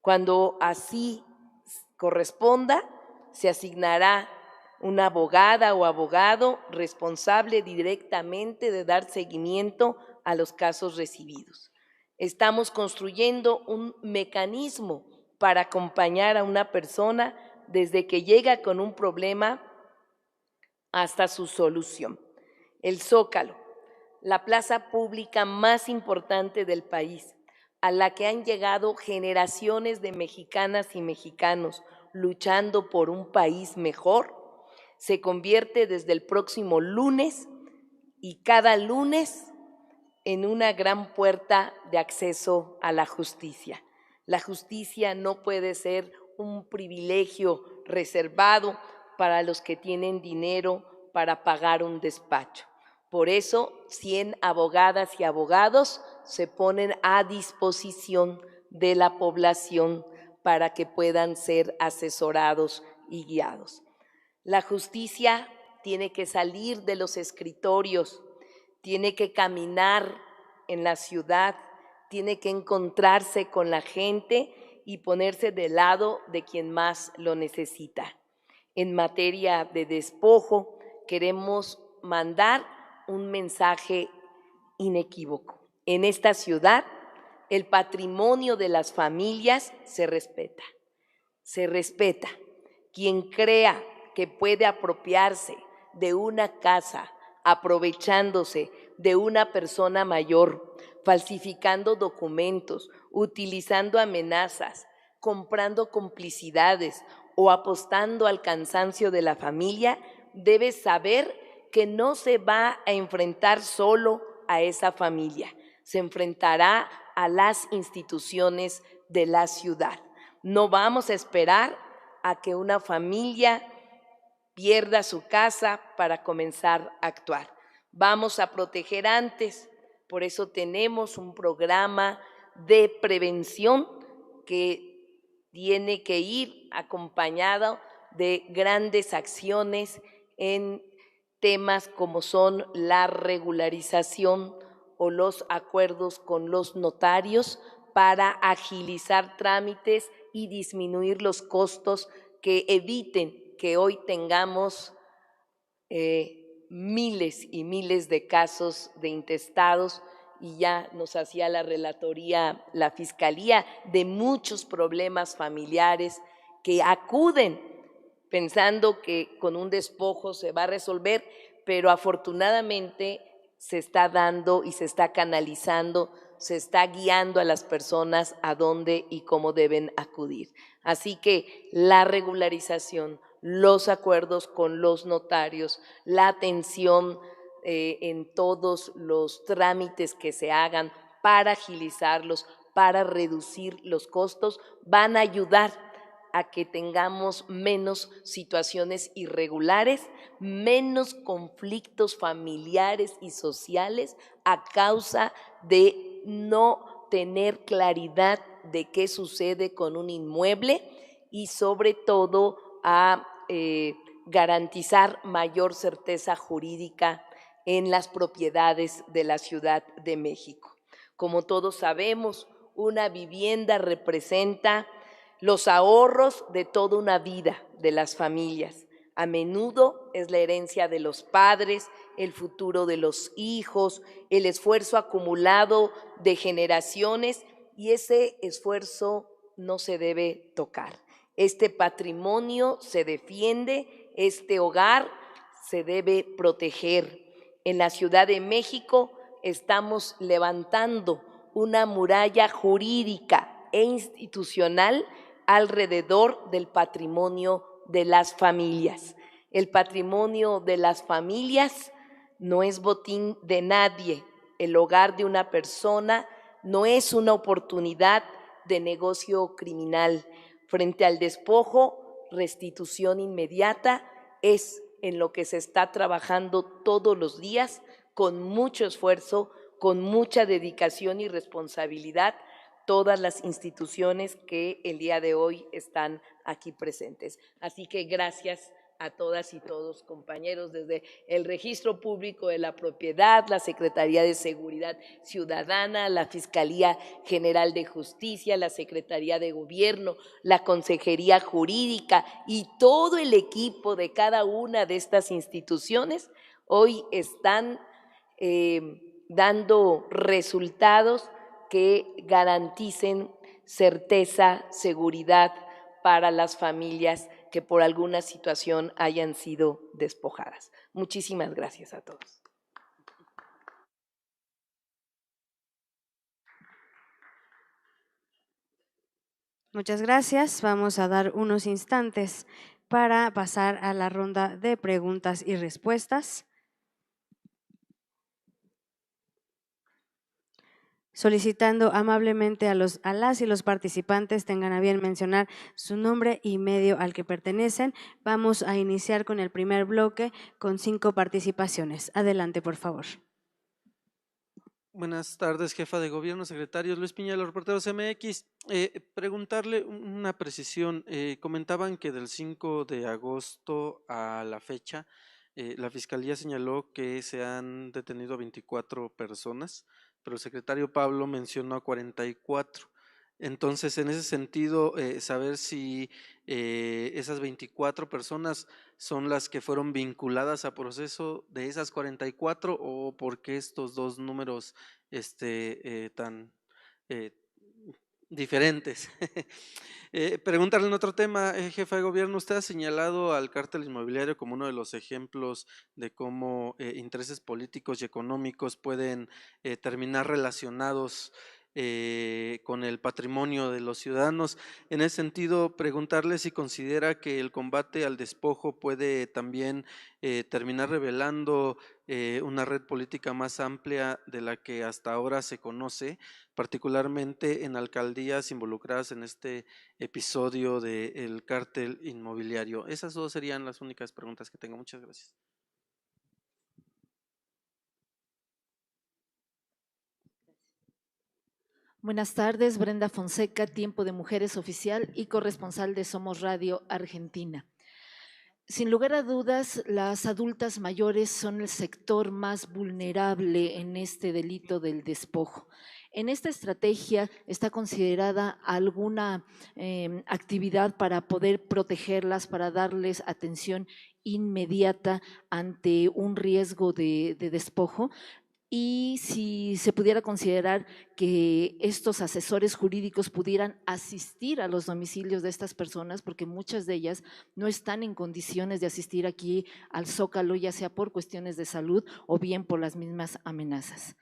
Cuando así corresponda, se asignará una abogada o abogado responsable directamente de dar seguimiento a los casos recibidos. Estamos construyendo un mecanismo para acompañar a una persona desde que llega con un problema hasta su solución. El Zócalo, la plaza pública más importante del país, a la que han llegado generaciones de mexicanas y mexicanos luchando por un país mejor, se convierte desde el próximo lunes y cada lunes en una gran puerta de acceso a la justicia. La justicia no puede ser un privilegio reservado para los que tienen dinero para pagar un despacho. Por eso, 100 abogadas y abogados se ponen a disposición de la población para que puedan ser asesorados y guiados. La justicia tiene que salir de los escritorios, tiene que caminar en la ciudad, tiene que encontrarse con la gente y ponerse del lado de quien más lo necesita. En materia de despojo, queremos mandar un mensaje inequívoco. En esta ciudad, el patrimonio de las familias se respeta. Se respeta. Quien crea que puede apropiarse de una casa aprovechándose de una persona mayor, falsificando documentos, utilizando amenazas, comprando complicidades o apostando al cansancio de la familia, debe saber que no se va a enfrentar solo a esa familia, se enfrentará a las instituciones de la ciudad. No vamos a esperar a que una familia pierda su casa para comenzar a actuar. Vamos a proteger antes, por eso tenemos un programa de prevención que tiene que ir acompañado de grandes acciones en temas como son la regularización o los acuerdos con los notarios para agilizar trámites y disminuir los costos que eviten que hoy tengamos miles y miles de casos de intestados, y ya nos hacía la relatoría la Fiscalía de muchos problemas familiares que acuden pensando que con un despojo se va a resolver, pero afortunadamente se está dando y se está canalizando, se está guiando a las personas a dónde y cómo deben acudir. Así que la regularización, los acuerdos con los notarios, la atención en todos los trámites que se hagan para agilizarlos, para reducir los costos, van a ayudar a que tengamos menos situaciones irregulares, menos conflictos familiares y sociales a causa de no tener claridad de qué sucede con un inmueble y sobre todo a garantizar mayor certeza jurídica en las propiedades de la Ciudad de México. Como todos sabemos, una vivienda representa los ahorros de toda una vida de las familias. A menudo es la herencia de los padres, el futuro de los hijos, el esfuerzo acumulado de generaciones, y ese esfuerzo no se debe tocar. Este patrimonio se defiende, este hogar se debe proteger. En la Ciudad de México estamos levantando una muralla jurídica e institucional alrededor del patrimonio de las familias. El patrimonio de las familias no es botín de nadie. El hogar de una persona no es una oportunidad de negocio criminal. Frente al despojo, restitución inmediata es en lo que se está trabajando todos los días con mucho esfuerzo, con mucha dedicación y responsabilidad, todas las instituciones que el día de hoy están aquí presentes. Así que gracias a todas y todos, compañeros, desde el Registro Público de la Propiedad, la Secretaría de Seguridad Ciudadana, la Fiscalía General de Justicia, la Secretaría de Gobierno, la Consejería Jurídica y todo el equipo de cada una de estas instituciones, hoy están dando resultados que garanticen certeza, seguridad para las familias que por alguna situación hayan sido despojadas. Muchísimas gracias a todos. Muchas gracias. Vamos a dar unos instantes para pasar a la ronda de preguntas y respuestas. Solicitando amablemente a las y los participantes tengan a bien mencionar su nombre y medio al que pertenecen. Vamos a iniciar con el primer bloque con 5 participaciones. Adelante, por favor. Buenas tardes, jefa de gobierno, secretarios. Luis Piña, los reporteros MX. Preguntarle una precisión. Comentaban que del 5 de agosto a la fecha, la Fiscalía señaló que se han detenido a 24 personas, pero el secretario Pablo mencionó a 44. Entonces, en ese sentido, saber si esas 24 personas son las que fueron vinculadas a proceso de esas 44 o por qué estos dos números tan diferentes. Preguntarle en otro tema, jefa de gobierno, usted ha señalado al cártel inmobiliario como uno de los ejemplos de cómo intereses políticos y económicos pueden terminar relacionados con el patrimonio de los ciudadanos. En ese sentido, preguntarle si considera que el combate al despojo puede también terminar revelando una red política más amplia de la que hasta ahora se conoce, particularmente en alcaldías involucradas en este episodio del cártel inmobiliario. Esas dos serían las únicas preguntas que tengo. Muchas gracias. Buenas tardes, Brenda Fonseca, Tiempo de Mujeres Oficial y corresponsal de Somos Radio Argentina. Sin lugar a dudas, las adultas mayores son el sector más vulnerable en este delito del despojo. En esta estrategia está considerada alguna actividad para poder protegerlas, para darles atención inmediata ante un riesgo de despojo. Y si se pudiera considerar que estos asesores jurídicos pudieran asistir a los domicilios de estas personas, porque muchas de ellas no están en condiciones de asistir aquí al Zócalo, ya sea por cuestiones de salud o bien por las mismas amenazas.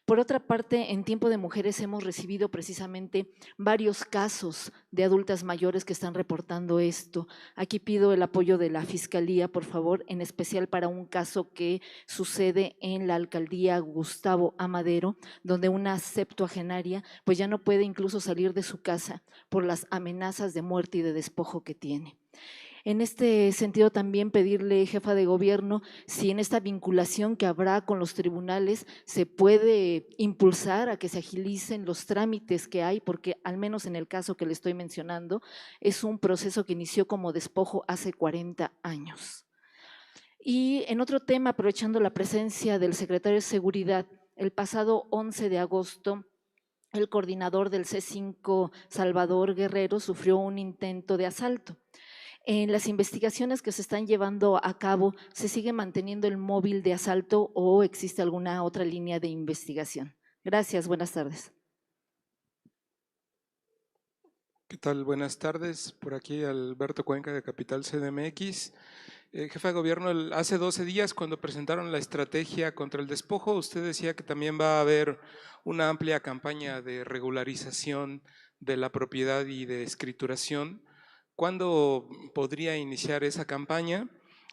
Por otra parte, en Tiempo de Mujeres hemos recibido precisamente varios casos de adultas mayores que están reportando esto. Aquí pido el apoyo de la Fiscalía, por favor, en especial para un caso que sucede en la alcaldía Gustavo Amadero, donde una septuagenaria pues ya no puede incluso salir de su casa por las amenazas de muerte y de despojo que tiene. En este sentido, también pedirle, jefa de gobierno, si en esta vinculación que habrá con los tribunales se puede impulsar a que se agilicen los trámites que hay, porque al menos en el caso que le estoy mencionando, es un proceso que inició como despojo hace 40 años. Y en otro tema, aprovechando la presencia del secretario de Seguridad, el pasado 11 de agosto, el coordinador del C5, Salvador Guerrero, sufrió un intento de asalto. En las investigaciones que se están llevando a cabo, ¿se sigue manteniendo el móvil de asalto o existe alguna otra línea de investigación? Gracias, buenas tardes. ¿Qué tal? Buenas tardes. Por aquí Alberto Cuenca de Capital CDMX. Jefa de Gobierno, hace 12 días cuando presentaron la estrategia contra el despojo, usted decía que también va a haber una amplia campaña de regularización de la propiedad y de escrituración. ¿Cuándo podría iniciar esa campaña?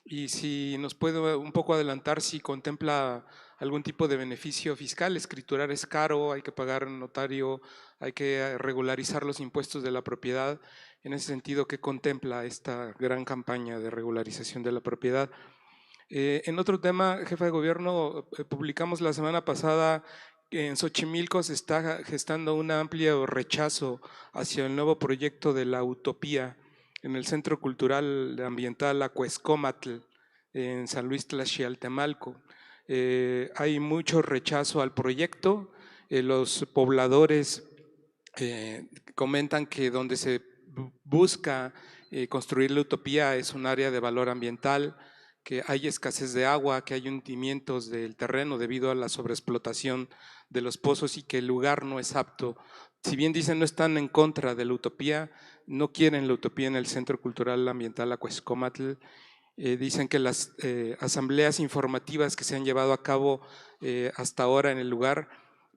Y si nos puede un poco adelantar si contempla algún tipo de beneficio fiscal. Escriturar es caro, hay que pagar un notario, hay que regularizar los impuestos de la propiedad. En ese sentido, ¿qué contempla esta gran campaña de regularización de la propiedad? En otro tema, Jefa de Gobierno, publicamos la semana pasada que en Xochimilco se está gestando un amplio rechazo hacia el nuevo proyecto de la utopía en el Centro Cultural Ambiental Acuescómatl, en San Luis Tlaxialtemalco. Hay mucho rechazo al proyecto. Los pobladores comentan que donde se busca construir la utopía es un área de valor ambiental, que hay escasez de agua, que hay hundimientos del terreno debido a la sobreexplotación de los pozos y que el lugar no es apto. Si bien dicen no están en contra de la utopía, no quieren la utopía en el Centro Cultural Ambiental Acuescómatl. Dicen que las asambleas informativas que se han llevado a cabo hasta ahora en el lugar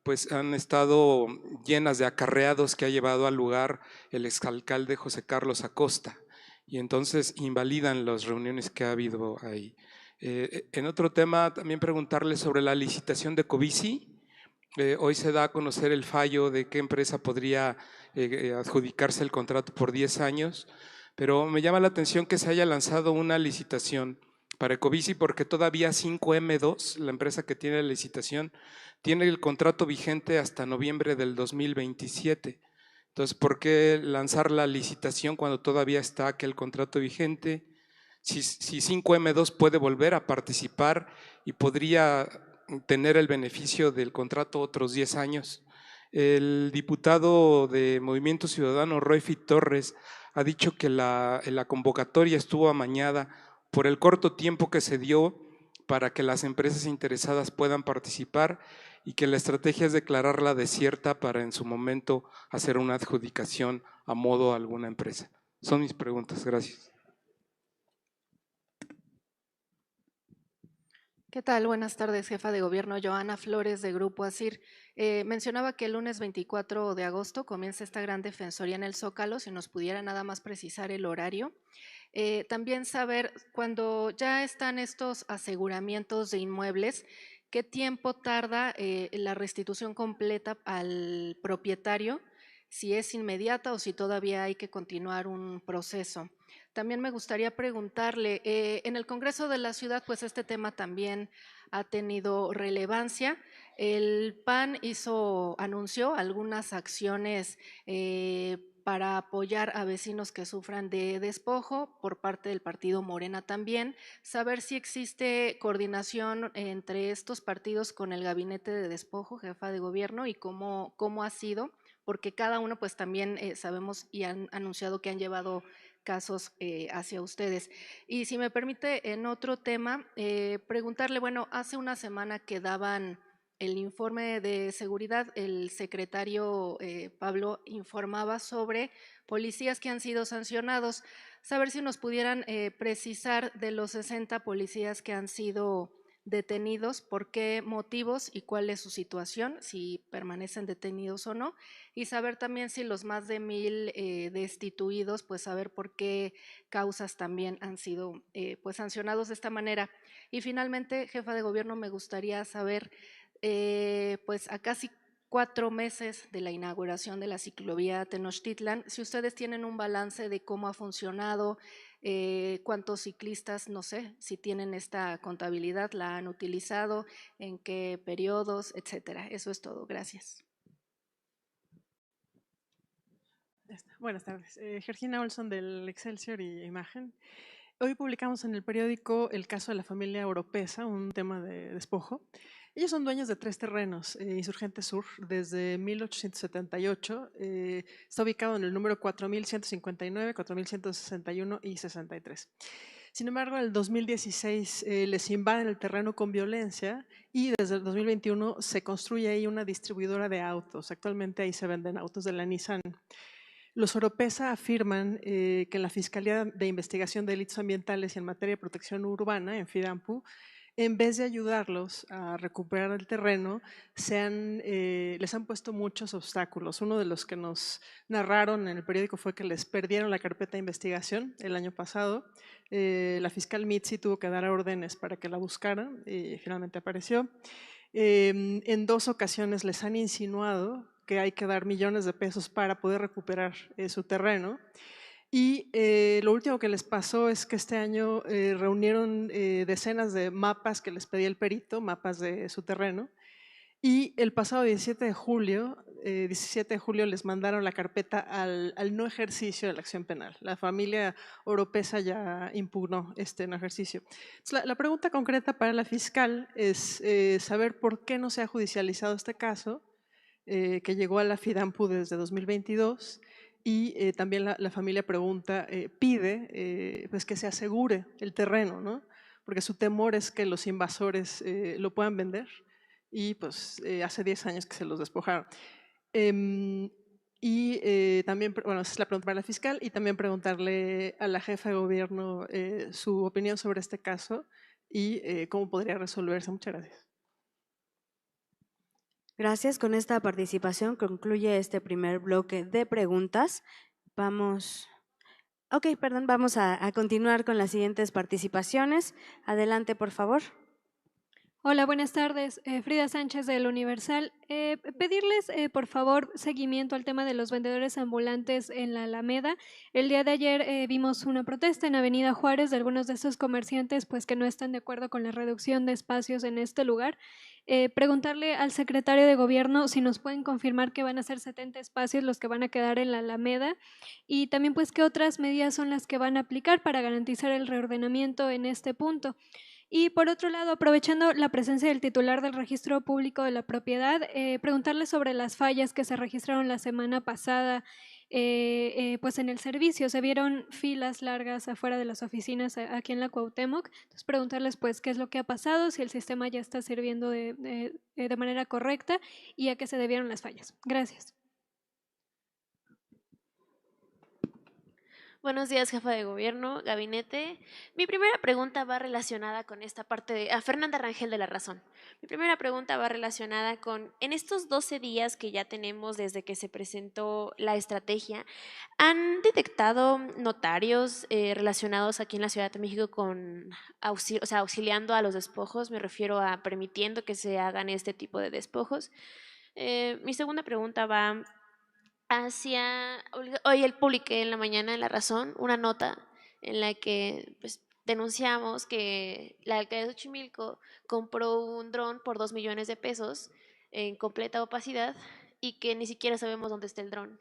pues han estado llenas de acarreados que ha llevado al lugar el exalcalde José Carlos Acosta, y entonces invalidan las reuniones que ha habido ahí. En otro tema, también preguntarle sobre la licitación de Covici. Hoy se da a conocer el fallo de qué empresa podría adjudicarse el contrato por 10 años, pero me llama la atención que se haya lanzado una licitación para Ecobici porque todavía 5M2, la empresa que tiene la licitación, tiene el contrato vigente hasta noviembre del 2027. Entonces, ¿por qué lanzar la licitación cuando todavía está aquel contrato vigente? Si 5M2 puede volver a participar y podría tener el beneficio del contrato otros 10 años. El diputado de Movimiento Ciudadano, Royfit Torres, ha dicho que la convocatoria estuvo amañada por el corto tiempo que se dio para que las empresas interesadas puedan participar y que la estrategia es declararla desierta para en su momento hacer una adjudicación a modo a alguna empresa. Son mis preguntas. Gracias. ¿Qué tal? Buenas tardes, jefa de gobierno. Joana Flores, de Grupo ASIR. Mencionaba que el lunes 24 de agosto comienza esta gran defensoría en el Zócalo, si nos pudiera nada más precisar el horario. También saber, cuando ya están estos aseguramientos de inmuebles, ¿qué tiempo tarda la restitución completa al propietario? Si es inmediata o si todavía hay que continuar un proceso. También me gustaría preguntarle, en el Congreso de la Ciudad, pues este tema también ha tenido relevancia. El PAN anunció algunas acciones para apoyar a vecinos que sufran de despojo por parte del partido Morena también. Saber si existe coordinación entre estos partidos con el gabinete de despojo, jefa de gobierno, y cómo ha sido, porque cada uno pues también sabemos y han anunciado que han llevado casos hacia ustedes. Y si me permite, en otro tema, preguntarle, bueno, hace una semana que daban el informe de seguridad, el secretario Pablo informaba sobre policías que han sido sancionados. Saber si nos pudieran precisar de los 60 policías que han sido detenidos, por qué motivos y cuál es su situación, si permanecen detenidos o no, y saber también si los más de 1000 destituidos, pues saber por qué causas también han sido pues sancionados de esta manera. Y finalmente, jefa de gobierno, me gustaría saber, pues a casi 4 meses de la inauguración de la ciclovía Tenochtitlan, si ustedes tienen un balance de cómo ha funcionado, cuántos ciclistas, no sé, si tienen esta contabilidad, la han utilizado, en qué periodos, etcétera. Eso es todo. Gracias. Buenas tardes. Georgina Olson del Excelsior y Imagen. Hoy publicamos en el periódico el caso de la familia Oropesa, un tema de despojo. Ellos son dueños de 3 terrenos, Insurgente Sur, desde 1878. Está ubicado en el número 4159, 4161 y 63. Sin embargo, en el 2016 les invaden el terreno con violencia y desde el 2021 se construye ahí una distribuidora de autos. Actualmente ahí se venden autos de la Nissan. Los Oropesa afirman que en la Fiscalía de Investigación de Delitos Ambientales y en materia de protección urbana, en FIDAMPU, en vez de ayudarlos a recuperar el terreno, les han puesto muchos obstáculos. Uno de los que nos narraron en el periódico fue que les perdieron la carpeta de investigación el año pasado. La fiscal Mitzi tuvo que dar órdenes para que la buscaran y finalmente apareció. En 2 ocasiones les han insinuado que hay que dar millones de pesos para poder recuperar su terreno. Y lo último que les pasó es que este año reunieron decenas de mapas que les pedía el perito, mapas de su terreno, y el pasado 17 de julio les mandaron la carpeta al no ejercicio de la acción penal. La familia Oropesa ya impugnó este no ejercicio. Entonces, la pregunta concreta para la fiscal es saber por qué no se ha judicializado este caso, que llegó a la FIDAMPU desde 2022, y también la familia pide pues que se asegure el terreno, ¿no? Porque su temor es que los invasores lo puedan vender, y pues hace 10 años que se los despojaron. También, bueno, esa es la pregunta para la fiscal, y también preguntarle a la jefa de gobierno su opinión sobre este caso y cómo podría resolverse. Muchas gracias. Gracias. Con esta participación concluye este primer bloque de preguntas. Vamos a continuar con las siguientes participaciones. Adelante, por favor. Hola, buenas tardes. Frida Sánchez del Universal. Pedirles, por favor, seguimiento al tema de los vendedores ambulantes en la Alameda. El día de ayer vimos una protesta en Avenida Juárez de algunos de estos comerciantes pues que no están de acuerdo con la reducción de espacios en este lugar. Preguntarle al secretario de Gobierno si nos pueden confirmar que van a ser 70 espacios los que van a quedar en la Alameda, y también pues qué otras medidas son las que van a aplicar para garantizar el reordenamiento en este punto. Y por otro lado, aprovechando la presencia del titular del Registro Público de la Propiedad, preguntarle sobre las fallas que se registraron la semana pasada pues en el servicio. Se vieron filas largas afuera de las oficinas aquí en la Cuauhtémoc. Entonces, preguntarles pues qué es lo que ha pasado, si el sistema ya está sirviendo de manera correcta y a qué se debieron las fallas. Gracias. Buenos días, jefa de gobierno, gabinete. Mi primera pregunta va relacionada con esta parte de Fernanda Rangel de La Razón. Mi primera pregunta va relacionada con, en estos 12 días que ya tenemos desde que se presentó la estrategia, ¿han detectado notarios relacionados aquí en la Ciudad de México con auxiliando a los despojos? Me refiero a permitiendo que se hagan este tipo de despojos. Mi segunda pregunta va hoy publiqué en la mañana en La Razón una nota en la que pues, denunciamos que la alcaldía de Xochimilco compró un dron por 2 millones de pesos en completa opacidad y que ni siquiera sabemos dónde está el dron.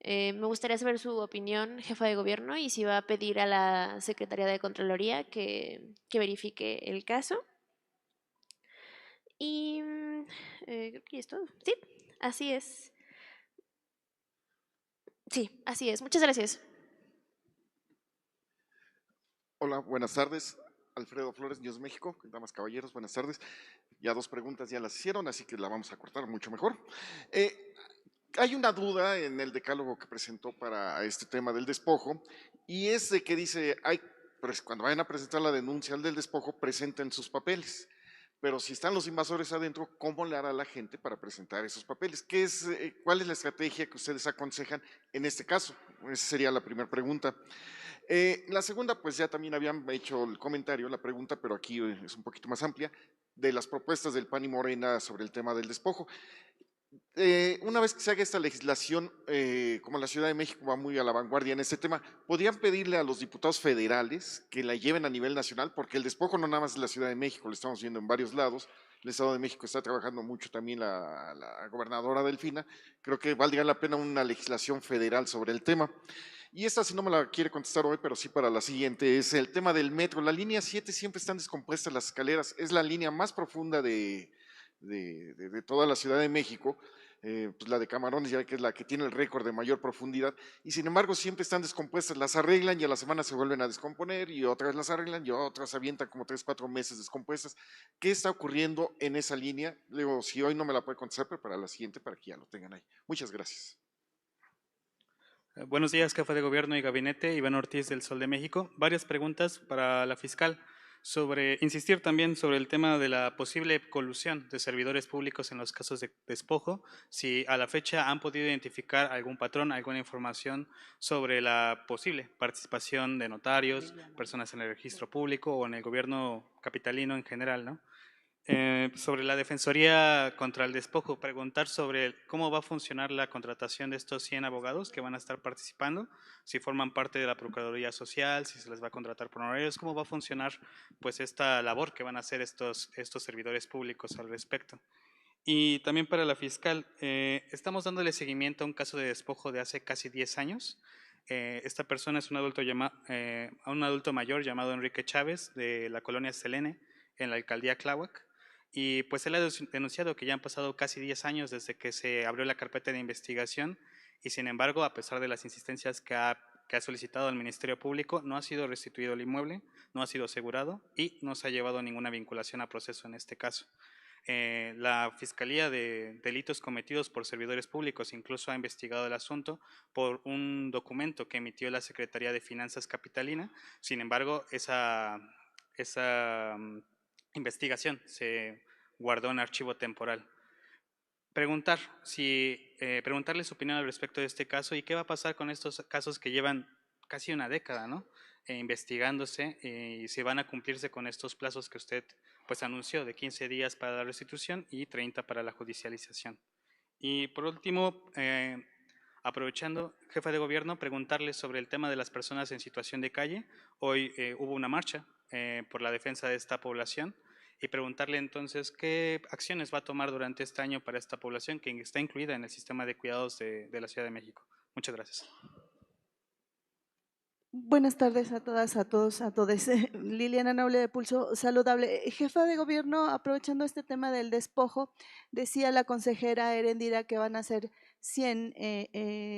Me gustaría saber su opinión, jefa de gobierno, y si va a pedir a la Secretaría de Contraloría que verifique el caso. Y creo que es todo. Sí, así es. Sí, así es. Muchas gracias. Hola, buenas tardes. Alfredo Flores, News México. Damas, caballeros, buenas tardes. Ya 2 preguntas ya las hicieron, así que la vamos a cortar mucho mejor. Hay una duda en el decálogo que presentó para este tema del despojo, y es de que dice, cuando vayan a presentar la denuncia del despojo, presenten sus papeles. Pero si están los invasores adentro, ¿cómo le hará la gente para presentar esos papeles? ¿Cuál es la estrategia que ustedes aconsejan en este caso? Esa sería la primera pregunta. La segunda, pues ya también habían hecho el comentario, la pregunta, pero aquí es un poquito más amplia, de las propuestas del PAN y Morena sobre el tema del despojo. Una vez que se haga esta legislación, como la Ciudad de México va muy a la vanguardia en este tema, ¿podrían pedirle a los diputados federales que la lleven a nivel nacional? Porque el despojo no nada más es la Ciudad de México, lo estamos viendo en varios lados. El Estado de México está trabajando mucho también la gobernadora Delfina. Creo que valdría la pena una legislación federal sobre el tema. Y esta, si no me la quiere contestar hoy, pero sí para la siguiente, es el tema del metro. La línea 7 siempre están descompuestas las escaleras, es la línea más profunda de toda la Ciudad de México. Pues la de Camarones ya que es la que tiene el récord de mayor profundidad, y sin embargo siempre están descompuestas, las arreglan y a la semana se vuelven a descomponer y otras las arreglan y otras avientan como 3, 4 meses descompuestas. ¿Qué está ocurriendo en esa línea? Digo, si hoy no me la puede contestar, pero para la siguiente, para que ya lo tengan ahí. Muchas gracias. Buenos días, jefa de gobierno y gabinete, Iván Ortiz del Sol de México. Varias preguntas para la fiscal. Insistir también sobre el tema de la posible colusión de servidores públicos en los casos de despojo, si a la fecha han podido identificar algún patrón, alguna información sobre la posible participación de notarios, personas en el registro público o en el gobierno capitalino en general, ¿no? Sobre la Defensoría contra el Despojo, preguntar sobre cómo va a funcionar la contratación de estos 100 abogados que van a estar participando, si forman parte de la Procuraduría Social, si se les va a contratar por honorarios, cómo va a funcionar pues esta labor que van a hacer estos servidores públicos al respecto. Y también para la fiscal, estamos dándole seguimiento a un caso de despojo de hace casi 10 años. Esta persona es un adulto mayor llamado Enrique Chávez de la colonia Selene en la alcaldía Tláhuac. Y pues él ha denunciado que ya han pasado casi 10 años desde que se abrió la carpeta de investigación y sin embargo, a pesar de las insistencias que ha solicitado al Ministerio Público, no ha sido restituido el inmueble, no ha sido asegurado y no se ha llevado ninguna vinculación a proceso en este caso. La Fiscalía de Delitos Cometidos por Servidores Públicos incluso ha investigado el asunto por un documento que emitió la Secretaría de Finanzas Capitalina. Sin embargo, esa investigación se guardó en archivo temporal. Preguntarle su opinión al respecto de este caso y qué va a pasar con estos casos que llevan casi una década, ¿no? Investigándose y si van a cumplirse con estos plazos que usted pues anunció de 15 días para la restitución y 30 para la judicialización. Y por último, aprovechando, jefa de gobierno, preguntarle sobre el tema de las personas en situación de calle. Hoy hubo una marcha por la defensa de esta población y preguntarle entonces qué acciones va a tomar durante este año para esta población que está incluida en el sistema de cuidados de la Ciudad de México. Muchas gracias. Buenas tardes a todas, a todos, a todes. Liliana Noble de Pulso Saludable. Jefa de gobierno, aprovechando este tema del despojo, decía la consejera Erendira que van a ser 100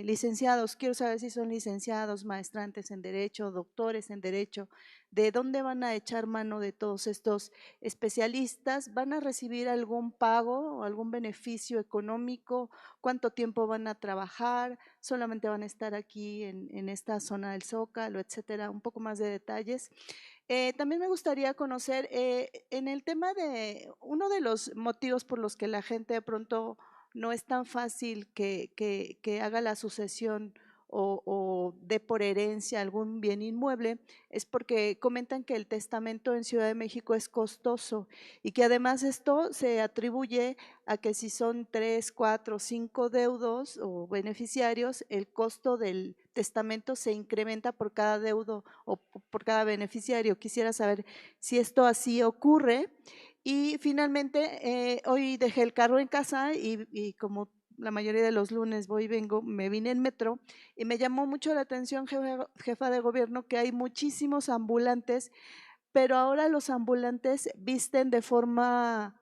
licenciados. Quiero saber si son licenciados, maestrantes en Derecho, doctores en Derecho. ¿De dónde van a echar mano de todos estos especialistas? ¿Van a recibir algún pago o algún beneficio económico? ¿Cuánto tiempo van a trabajar? ¿Solamente van a estar aquí en esta zona del Zócalo, etcétera? Un poco más de detalles. También me gustaría conocer, en el tema de uno de los motivos por los que la gente de pronto no es tan fácil que haga la sucesión o dé por herencia algún bien inmueble, es porque comentan que el testamento en Ciudad de México es costoso y que además esto se atribuye a que si son 3, 4, 5 deudos o beneficiarios, el costo del testamento se incrementa por cada deudo o por cada beneficiario. Quisiera saber si esto así ocurre. Y finalmente, hoy dejé el carro en casa y como la mayoría de los lunes voy y vengo, me vine en metro y me llamó mucho la atención, jefa de gobierno, que hay muchísimos ambulantes, pero ahora los ambulantes visten de forma,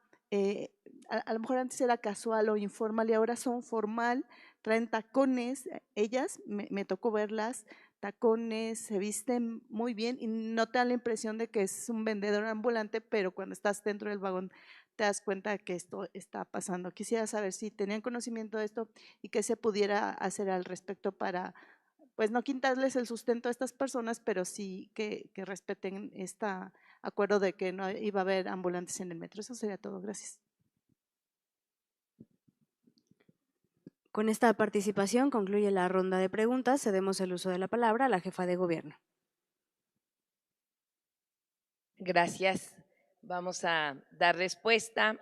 a lo mejor antes era casual o informal y ahora son formal, traen tacones, ellas, me tocó verlas, tacones, se visten muy bien y no te da la impresión de que es un vendedor ambulante, pero cuando estás dentro del vagón te das cuenta de que esto está pasando. Quisiera saber si tenían conocimiento de esto y qué se pudiera hacer al respecto para, pues no quitarles el sustento a estas personas, pero sí que respeten este acuerdo de que no iba a haber ambulantes en el metro. Eso sería todo. Gracias. Con esta participación concluye la ronda de preguntas. Cedemos el uso de la palabra a la jefa de gobierno. Gracias. Vamos a dar respuesta.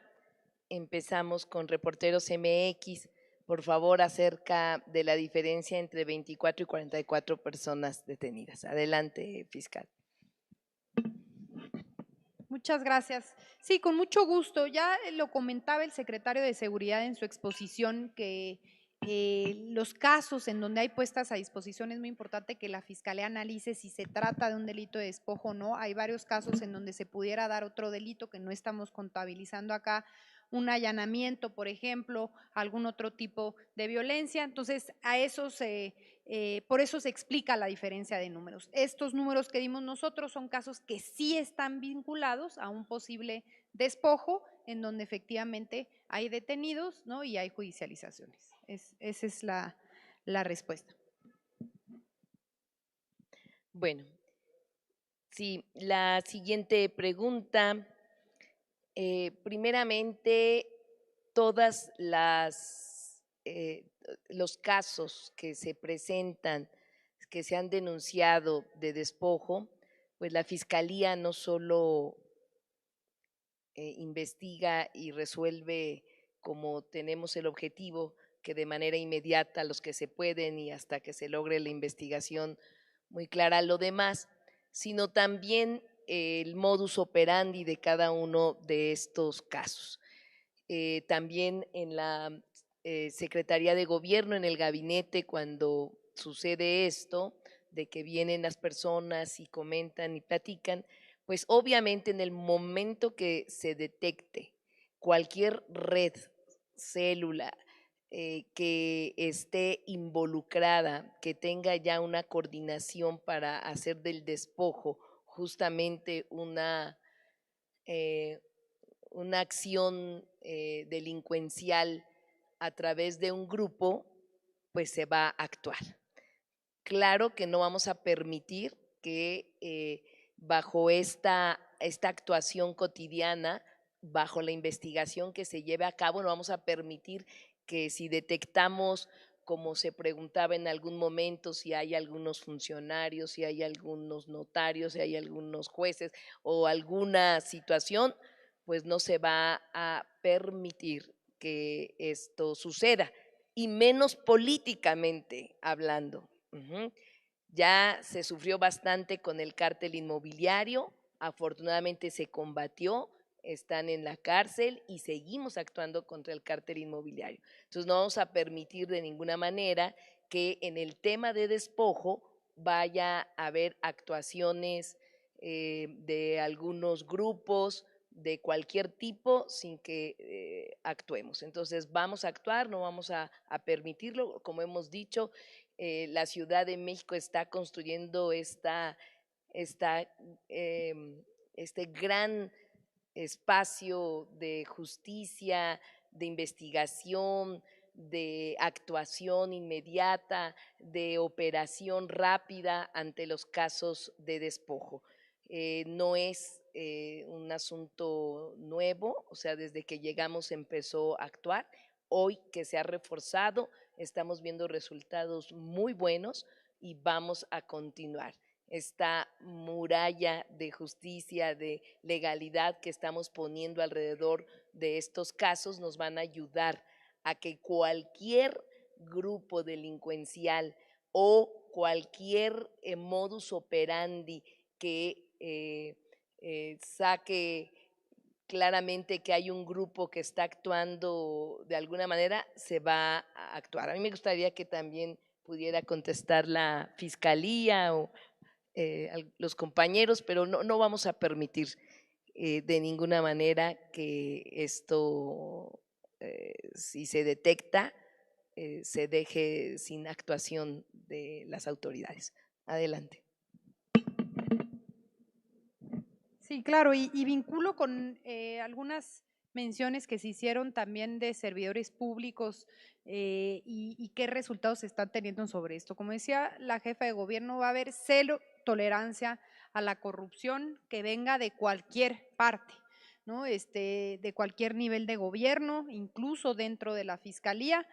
Empezamos con Reporteros MX. Por favor, acerca de la diferencia entre 24 y 44 personas detenidas. Adelante, fiscal. Muchas gracias. Sí, con mucho gusto. Ya lo comentaba el secretario de Seguridad en su exposición que los casos en donde hay puestas a disposición es muy importante que la Fiscalía analice si se trata de un delito de despojo o no. Hay varios casos en donde se pudiera dar otro delito que no estamos contabilizando acá, un allanamiento, por ejemplo, algún otro tipo de violencia. Entonces, por eso se explica la diferencia de números. Estos números que dimos nosotros son casos que sí están vinculados a un posible despojo, en donde efectivamente hay detenidos, ¿no? Y hay judicializaciones. Esa es la respuesta. Bueno, sí, la siguiente pregunta. Primeramente, todas los casos que se presentan, que se han denunciado de despojo, pues la Fiscalía no solo investiga y resuelve como tenemos el objetivo, que de manera inmediata los que se pueden y hasta que se logre la investigación muy clara lo demás, sino también el modus operandi de cada uno de estos casos. También en la Secretaría de Gobierno, en el gabinete, cuando sucede esto, de que vienen las personas y comentan y platican, pues obviamente en el momento que se detecte cualquier red, célula, que esté involucrada, que tenga ya una coordinación para hacer del despojo justamente una acción delincuencial a través de un grupo, pues se va a actuar. Claro que no vamos a permitir que bajo esta actuación cotidiana, bajo la investigación que se lleve a cabo, no vamos a permitir que si detectamos, como se preguntaba en algún momento, si hay algunos funcionarios, si hay algunos notarios, si hay algunos jueces o alguna situación, pues no se va a permitir que esto suceda, y menos políticamente hablando. Ya se sufrió bastante con el cártel inmobiliario, afortunadamente se combatió, están en la cárcel y seguimos actuando contra el cártel inmobiliario. Entonces no vamos a permitir de ninguna manera que en el tema de despojo vaya a haber actuaciones de algunos grupos de cualquier tipo sin que actuemos. Entonces vamos a actuar, no vamos a permitirlo. Como hemos dicho, la Ciudad de México está construyendo este gran espacio de justicia, de investigación, de actuación inmediata, de operación rápida ante los casos de despojo. No es un asunto nuevo, o sea, desde que llegamos empezó a actuar. Hoy que se ha reforzado, estamos viendo resultados muy buenos y vamos a continuar. Esta muralla de justicia, de legalidad que estamos poniendo alrededor de estos casos nos van a ayudar a que cualquier grupo delincuencial o cualquier modus operandi que saque claramente que hay un grupo que está actuando de alguna manera, se va a actuar. A mí me gustaría que también pudiera contestar la Fiscalía o los compañeros, pero no vamos a permitir de ninguna manera que esto, si se detecta, se deje sin actuación de las autoridades. Adelante. Sí, claro, y vinculo con algunas menciones que se hicieron también de servidores públicos y qué resultados se están teniendo sobre esto. Como decía la jefa de gobierno, va a haber cero tolerancia a la corrupción que venga de cualquier parte, ¿no? De cualquier nivel de gobierno, incluso dentro de la fiscalía.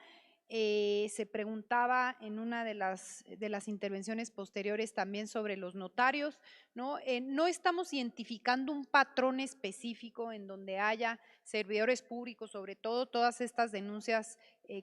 Se preguntaba en una de las intervenciones posteriores también sobre los notarios, ¿no? No estamos identificando un patrón específico en donde haya servidores públicos, sobre todo todas estas denuncias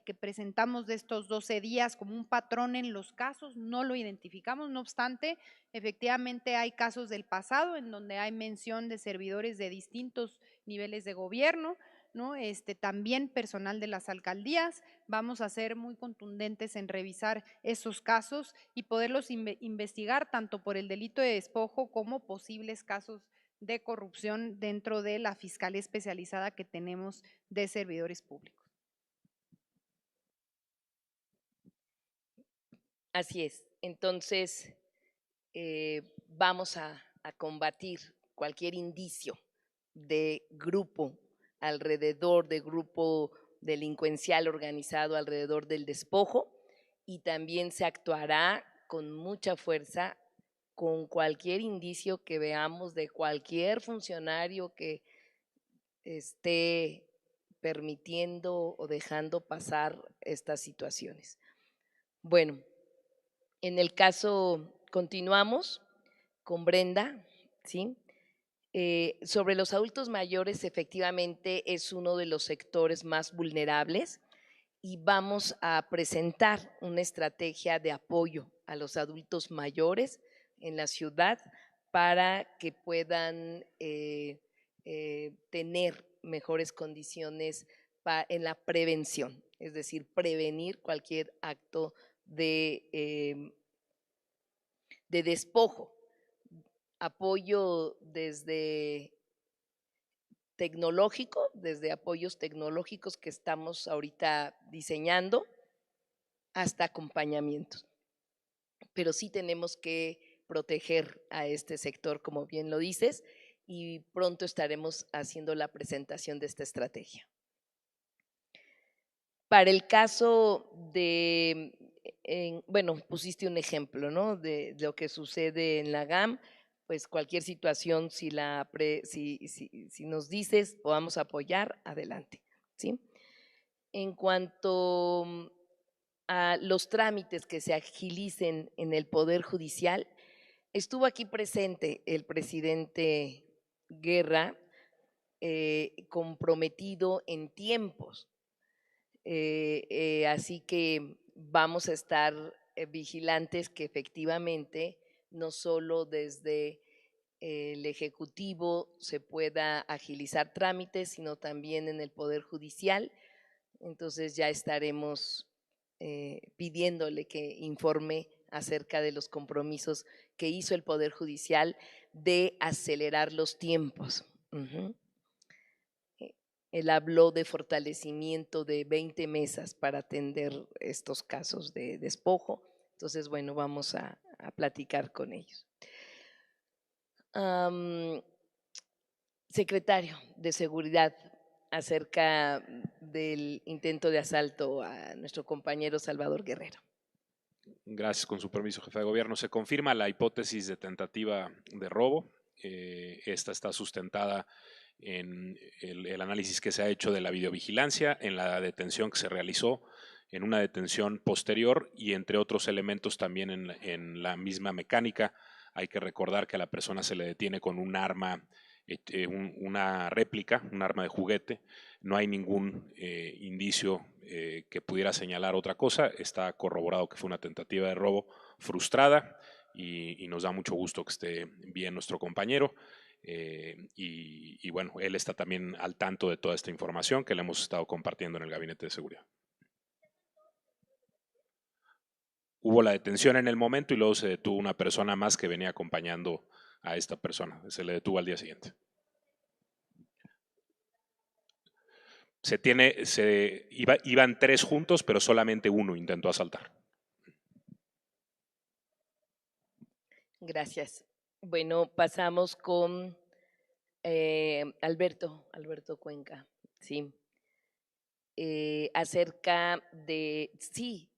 que presentamos de estos 12 días como un patrón en los casos, no lo identificamos. No obstante, efectivamente hay casos del pasado en donde hay mención de servidores de distintos niveles de gobierno, ¿no? También personal de las alcaldías. Vamos a ser muy contundentes en revisar esos casos y poderlos investigar tanto por el delito de despojo como posibles casos de corrupción dentro de la Fiscalía Especializada que tenemos de servidores públicos. Así es. Entonces, vamos a combatir cualquier indicio de grupo de grupo delincuencial organizado alrededor del despojo, y también se actuará con mucha fuerza con cualquier indicio que veamos de cualquier funcionario que esté permitiendo o dejando pasar estas situaciones. Bueno, en el caso, continuamos con Brenda, ¿sí? Sobre los adultos mayores, efectivamente es uno de los sectores más vulnerables y vamos a presentar una estrategia de apoyo a los adultos mayores en la ciudad para que puedan tener mejores condiciones en la prevención, es decir, prevenir cualquier acto de despojo. Apoyo desde tecnológico, desde apoyos tecnológicos que estamos ahorita diseñando, hasta acompañamientos. Pero sí tenemos que proteger a este sector, como bien lo dices, y pronto estaremos haciendo la presentación de esta estrategia. Para el caso de, bueno, pusiste un ejemplo, ¿no? De lo que sucede en la GAM, pues cualquier situación, si nos dices, podamos apoyar, adelante, ¿sí? En cuanto a los trámites que se agilicen en el Poder Judicial, estuvo aquí presente el presidente Guerra, comprometido en tiempos. Así que vamos a estar vigilantes que efectivamente no solo desde el Ejecutivo se pueda agilizar trámites, sino también en el Poder Judicial. Entonces ya estaremos pidiéndole que informe acerca de los compromisos que hizo el Poder Judicial de acelerar los tiempos. Él habló de fortalecimiento de 20 mesas para atender estos casos de despojo. Entonces, bueno, vamos a platicar con ellos. Secretario de Seguridad, acerca del intento de asalto a nuestro compañero Salvador Guerrero. Gracias, con su permiso, jefe de gobierno. Se confirma la hipótesis de tentativa de robo. Esta está sustentada en el análisis que se ha hecho de la videovigilancia, en la detención que se realizó, en una detención posterior y entre otros elementos también en la misma mecánica. Hay que recordar que a la persona se le detiene con un arma, una réplica, un arma de juguete. No hay ningún indicio que pudiera señalar otra cosa. Está corroborado que fue una tentativa de robo frustrada y nos da mucho gusto que esté bien nuestro compañero. Y bueno, él está también al tanto de toda esta información que le hemos estado compartiendo en el Gabinete de Seguridad. Hubo la detención en el momento y luego se detuvo una persona más que venía acompañando a esta persona. Se le detuvo al día siguiente. Iban 3 juntos, pero solamente uno intentó asaltar. Gracias. Bueno, pasamos con Alberto Cuenca, sí. Acerca de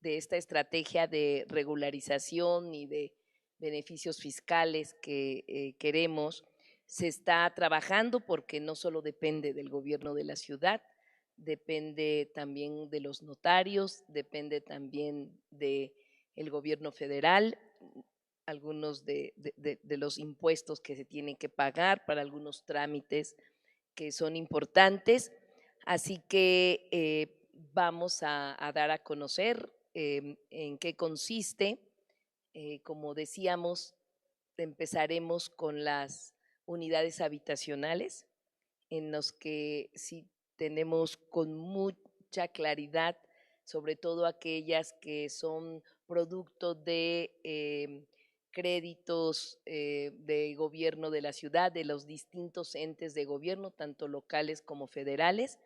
esta estrategia de regularización y de beneficios fiscales que queremos, se está trabajando porque no solo depende del gobierno de la ciudad, depende también de los notarios, depende también del gobierno federal, algunos de los impuestos que se tienen que pagar para algunos trámites que son importantes. Así que vamos a dar a conocer en qué consiste. Como decíamos, empezaremos con las unidades habitacionales, en los que sí tenemos con mucha claridad, sobre todo aquellas que son producto de créditos de gobierno de la ciudad, de los distintos entes de gobierno, tanto locales como federales.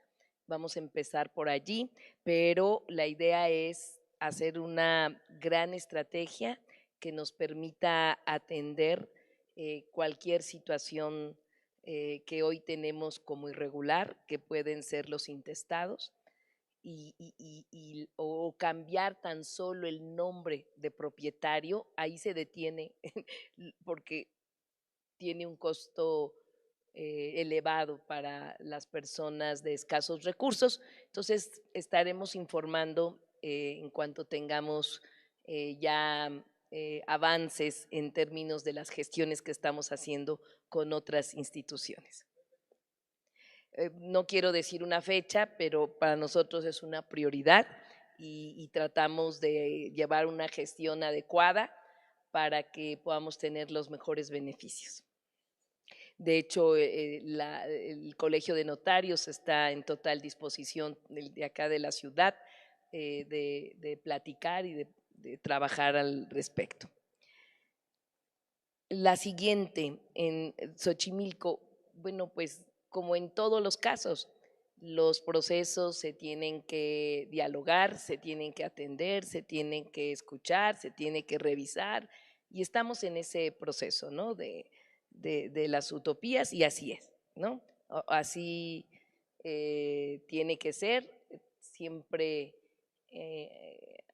Vamos a empezar por allí, pero la idea es hacer una gran estrategia que nos permita atender cualquier situación que hoy tenemos como irregular, que pueden ser los intestados, o cambiar tan solo el nombre de propietario, ahí se detiene porque tiene un costo elevado para las personas de escasos recursos. Entonces, estaremos informando en cuanto tengamos ya avances en términos de las gestiones que estamos haciendo con otras instituciones. No quiero decir una fecha, pero para nosotros es una prioridad y tratamos de llevar una gestión adecuada para que podamos tener los mejores beneficios. De hecho, el Colegio de Notarios está en total disposición de acá de la ciudad de platicar y de trabajar al respecto. La siguiente, en Xochimilco, bueno, pues como en todos los casos, los procesos se tienen que dialogar, se tienen que atender, se tienen que escuchar, se tiene que revisar y estamos en ese proceso, ¿no? De las utopías y así es, ¿no? Así tiene que ser, siempre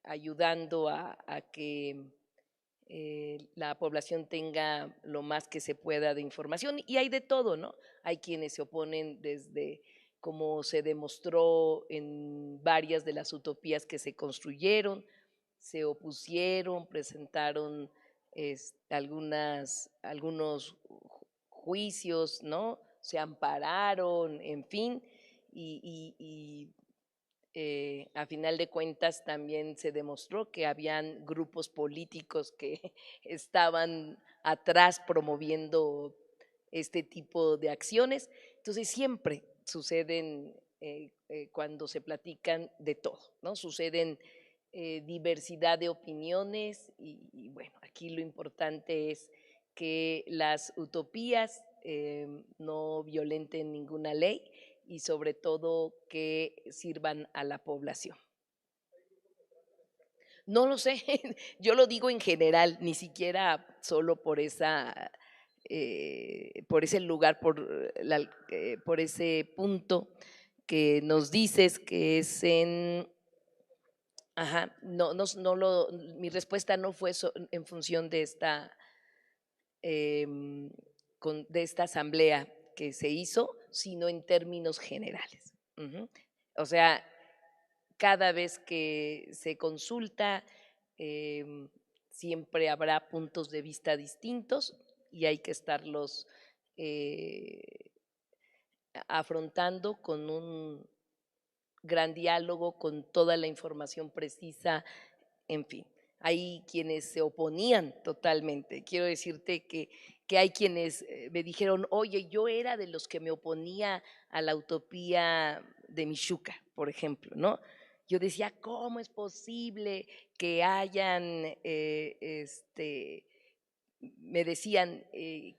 ayudando a que la población tenga lo más que se pueda de información y hay de todo, ¿no? Hay quienes se oponen desde como se demostró en varias de las utopías que se construyeron, se opusieron, presentaron algunos juicios, ¿no? Se ampararon, en fin, a final de cuentas también se demostró que habían grupos políticos que estaban atrás promoviendo este tipo de acciones. Entonces siempre suceden cuando se platican de todo, ¿no? Suceden diversidad de opiniones y bueno, aquí lo importante es que las utopías no violenten ninguna ley y sobre todo que sirvan a la población. No lo sé, yo lo digo en general, ni siquiera solo por por ese lugar, por ese punto que nos dices que es en. Ajá, mi respuesta no fue en función de de esta asamblea que se hizo, sino en términos generales. O sea, cada vez que se consulta, siempre habrá puntos de vista distintos y hay que estarlos afrontando con un gran diálogo, con toda la información precisa, en fin. Hay quienes se oponían totalmente. Quiero decirte que hay quienes me dijeron, oye, yo era de los que me oponía a la utopía de Michuca, por ejemplo, ¿no? Yo decía, ¿cómo es posible que hayan, me decían,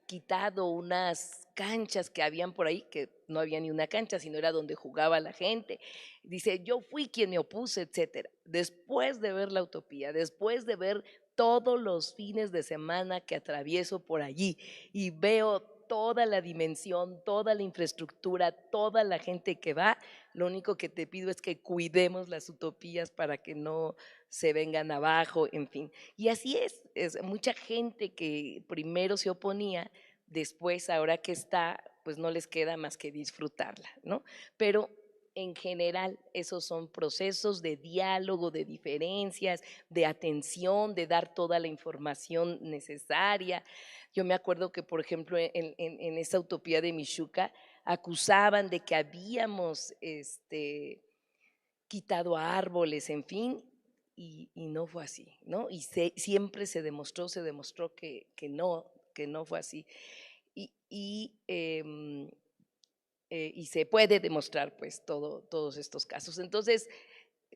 quitado unas canchas que habían por ahí, que no había ni una cancha, sino era donde jugaba la gente? Dice, yo fui quien me opuse, etcétera. Después de ver la utopía, después de ver todos los fines de semana que atravieso por allí y veo toda la dimensión, toda la infraestructura, toda la gente que va, lo único que te pido es que cuidemos las utopías para que no se vengan abajo, en fin. Y así es mucha gente que primero se oponía, después, ahora que está, pues no les queda más que disfrutarla, ¿no? Pero en general, esos son procesos de diálogo, de diferencias, de atención, de dar toda la información necesaria. Yo me acuerdo que, por ejemplo, en esa utopía de Michuca, acusaban de que habíamos quitado árboles, en fin, y no fue así, ¿no? Y siempre se demostró que no fue así. Y se puede demostrar pues todos estos casos. Entonces,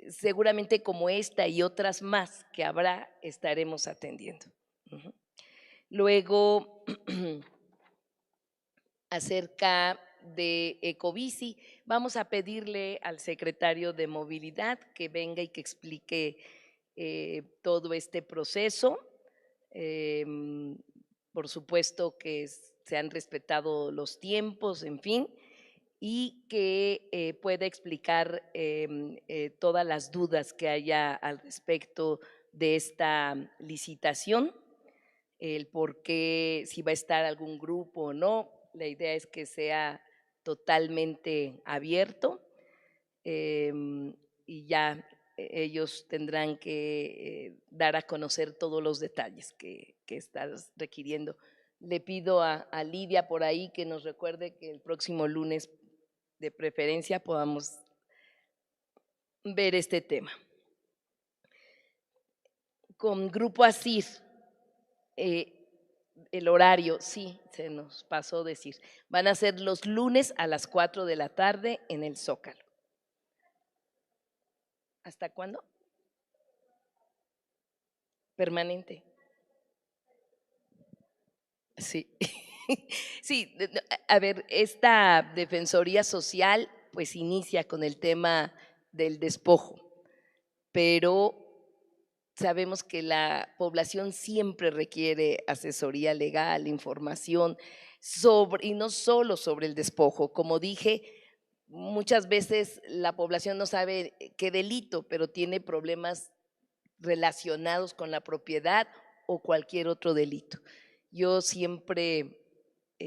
seguramente como esta y otras más que habrá, estaremos atendiendo. Luego, acerca de Ecobici, vamos a pedirle al secretario de Movilidad que venga y que explique todo este proceso. Por supuesto que se han respetado los tiempos, en fin, y que pueda explicar todas las dudas que haya al respecto de esta licitación, el por qué, si va a estar algún grupo o no. La idea es que sea totalmente abierto y ya ellos tendrán que dar a conocer todos los detalles que estás requiriendo. Le pido a Lidia por ahí que nos recuerde que el próximo lunes de preferencia podamos ver este tema. Con Grupo ASIR, el horario, sí, se nos pasó decir, van a ser los lunes a las 4 de la tarde en el Zócalo. ¿Hasta cuándo? Permanente. Sí, sí, a ver, esta Defensoría Social pues inicia con el tema del despojo, pero sabemos que la población siempre requiere asesoría legal, información sobre, y no solo sobre el despojo. Como dije, muchas veces la población no sabe qué delito, pero tiene problemas relacionados con la propiedad o cualquier otro delito. Yo siempre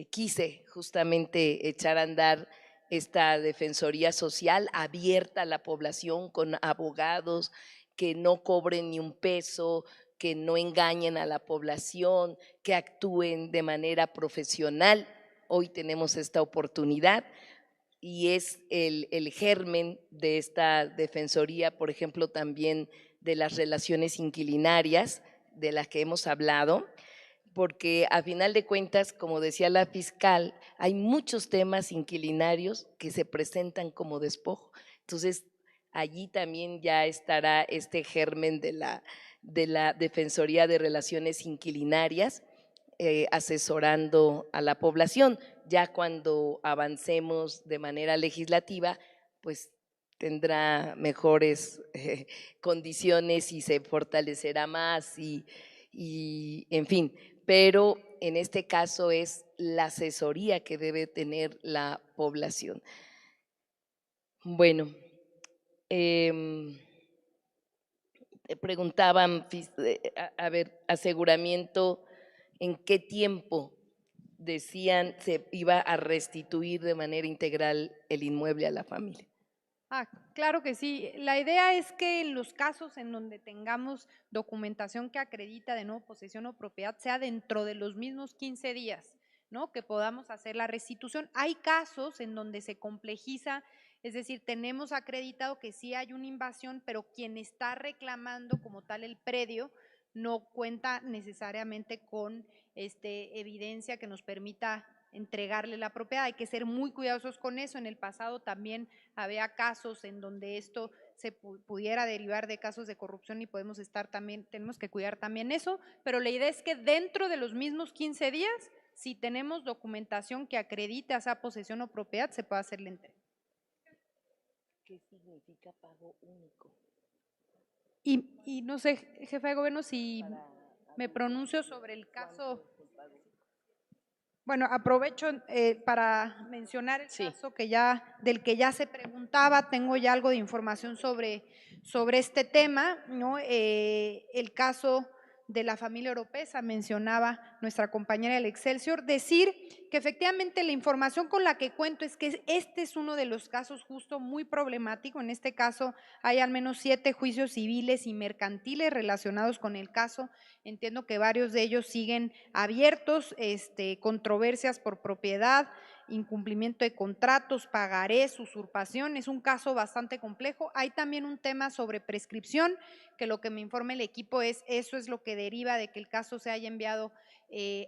quise justamente echar a andar esta Defensoría Social abierta a la población, con abogados que no cobren ni un peso, que no engañen a la población, que actúen de manera profesional. Hoy tenemos esta oportunidad y es el germen de esta defensoría, por ejemplo, también de las relaciones inquilinarias de las que hemos hablado, porque a final de cuentas, como decía la fiscal, hay muchos temas inquilinarios que se presentan como despojo. Entonces, allí también ya estará este germen de la Defensoría de Relaciones Inquilinarias, asesorando a la población. Ya cuando avancemos de manera legislativa, pues tendrá mejores condiciones y se fortalecerá más y en fin, pero en este caso es la asesoría que debe tener la población. Bueno, preguntaban, a ver, aseguramiento, ¿en qué tiempo decían se iba a restituir de manera integral el inmueble a la familia? Claro que sí. La idea es que en los casos en donde tengamos documentación que acredita de nuevo posesión o propiedad sea dentro de los mismos 15 días, ¿no? Que podamos hacer la restitución. Hay casos en donde se complejiza, es decir, tenemos acreditado que sí hay una invasión, pero quien está reclamando como tal el predio no cuenta necesariamente con evidencia que nos permita entregarle la propiedad. Hay que ser muy cuidadosos con eso. En el pasado también había casos en donde esto se pudiera derivar de casos de corrupción y tenemos que cuidar también eso, pero la idea es que dentro de los mismos 15 días, si tenemos documentación que acredite esa posesión o propiedad, se puede hacer la entrega. ¿Qué significa pago único? Y no sé, jefa de gobierno, si me pronuncio sobre el caso. Bueno, aprovecho para mencionar el caso del que ya se preguntaba. Tengo ya algo de información sobre este tema, ¿no? El caso de la familia Oropesa, mencionaba nuestra compañera del Excelsior, decir que efectivamente la información con la que cuento es que este es uno de los casos justo muy problemático. En este caso hay al menos 7 juicios civiles y mercantiles relacionados con el caso. Entiendo que varios de ellos siguen abiertos, controversias por propiedad, incumplimiento de contratos, pagarés, usurpación. Es un caso bastante complejo. Hay también un tema sobre prescripción, que lo que me informa el equipo es eso es lo que deriva de que el caso se haya enviado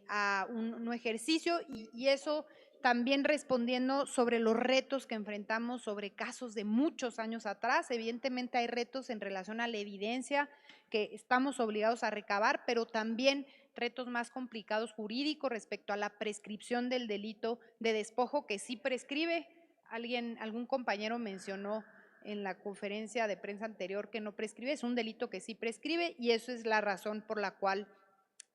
a un no ejercicio y eso también respondiendo sobre los retos que enfrentamos sobre casos de muchos años atrás. Evidentemente hay retos en relación a la evidencia que estamos obligados a recabar, pero también retos más complicados jurídicos respecto a la prescripción del delito de despojo que sí prescribe. Algún compañero mencionó en la conferencia de prensa anterior que no prescribe, es un delito que sí prescribe y eso es la razón por la cual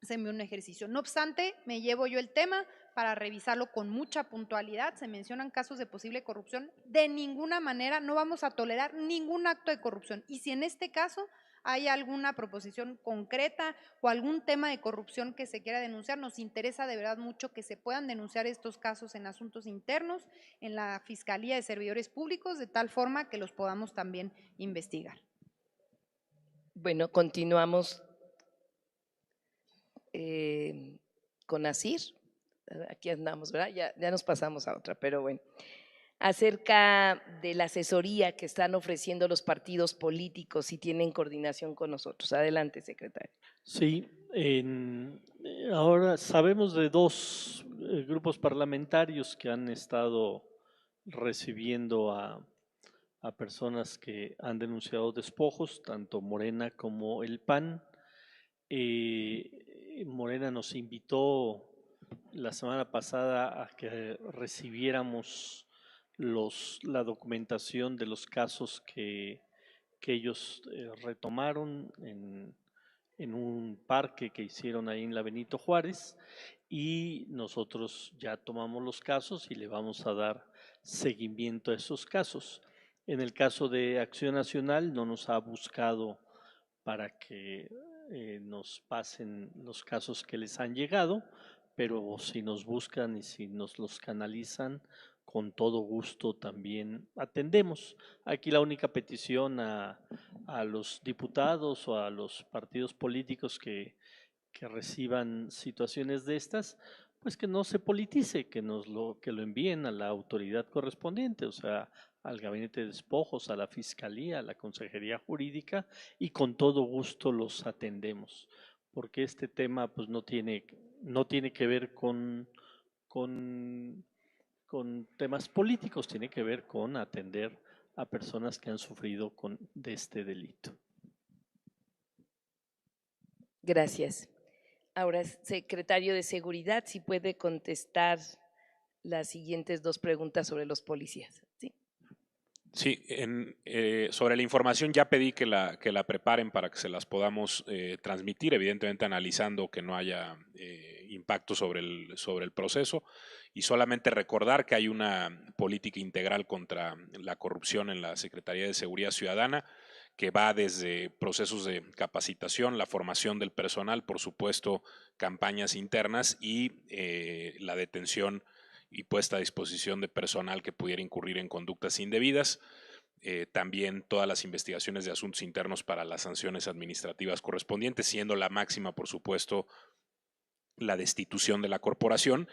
se envió un ejercicio. No obstante, me llevo yo el tema para revisarlo con mucha puntualidad. Se mencionan casos de posible corrupción. De ninguna manera no vamos a tolerar ningún acto de corrupción. Y si en este caso hay alguna proposición concreta o algún tema de corrupción que se quiera denunciar, nos interesa de verdad mucho que se puedan denunciar estos casos en asuntos internos, en la Fiscalía de Servidores Públicos, de tal forma que los podamos también investigar. Bueno, continuamos con Asir. Aquí andamos, ¿verdad? Ya nos pasamos a otra, pero bueno. Acerca de la asesoría que están ofreciendo los partidos políticos, si tienen coordinación con nosotros. Adelante, secretario. Sí, ahora sabemos de dos grupos parlamentarios que han estado recibiendo a personas que han denunciado despojos, tanto Morena como el PAN. Morena nos invitó la semana pasada a que recibiéramos la documentación de los casos que ellos retomaron en un parque que hicieron ahí en la Benito Juárez, y nosotros ya tomamos los casos y le vamos a dar seguimiento a esos casos. En el caso de Acción Nacional no nos ha buscado para que nos pasen los casos que les han llegado, pero si nos buscan y si nos los canalizan, con todo gusto también atendemos. Aquí la única petición a los diputados o a los partidos políticos que reciban situaciones de estas, pues que no se politice, que lo envíen a la autoridad correspondiente, o sea, al Gabinete de Despojos, a la Fiscalía, a la Consejería Jurídica, y con todo gusto los atendemos, porque este tema pues no tiene que ver con temas políticos, tiene que ver con atender a personas que han sufrido de este delito. Gracias. Ahora, secretario de Seguridad, si puede contestar las siguientes dos preguntas sobre los policías. Sí. Sí, sobre la información ya pedí que la preparen para que se las podamos transmitir, evidentemente analizando que no haya impacto sobre el proceso, y solamente recordar que hay una política integral contra la corrupción en la Secretaría de Seguridad Ciudadana, que va desde procesos de capacitación, la formación del personal, por supuesto, campañas internas y la detención y puesta a disposición de personal que pudiera incurrir en conductas indebidas. También todas las investigaciones de asuntos internos para las sanciones administrativas correspondientes, siendo la máxima, por supuesto, la destitución de la corporación.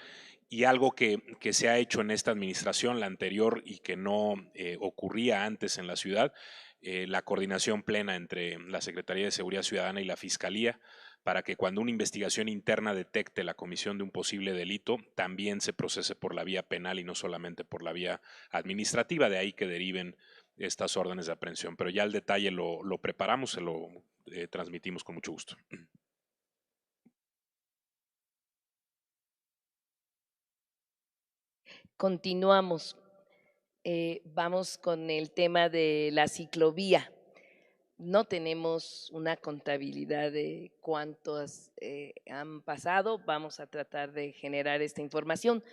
Y algo que se ha hecho en esta administración, la anterior, y que no ocurría antes en la ciudad, la coordinación plena entre la Secretaría de Seguridad Ciudadana y la Fiscalía, para que cuando una investigación interna detecte la comisión de un posible delito, también se procese por la vía penal y no solamente por la vía administrativa, de ahí que deriven estas órdenes de aprehensión. Pero ya el detalle lo preparamos, se lo transmitimos con mucho gusto. Continuamos. Vamos con el tema de la ciclovía. No tenemos una contabilidad de cuántos han pasado. Vamos a tratar de generar esta información.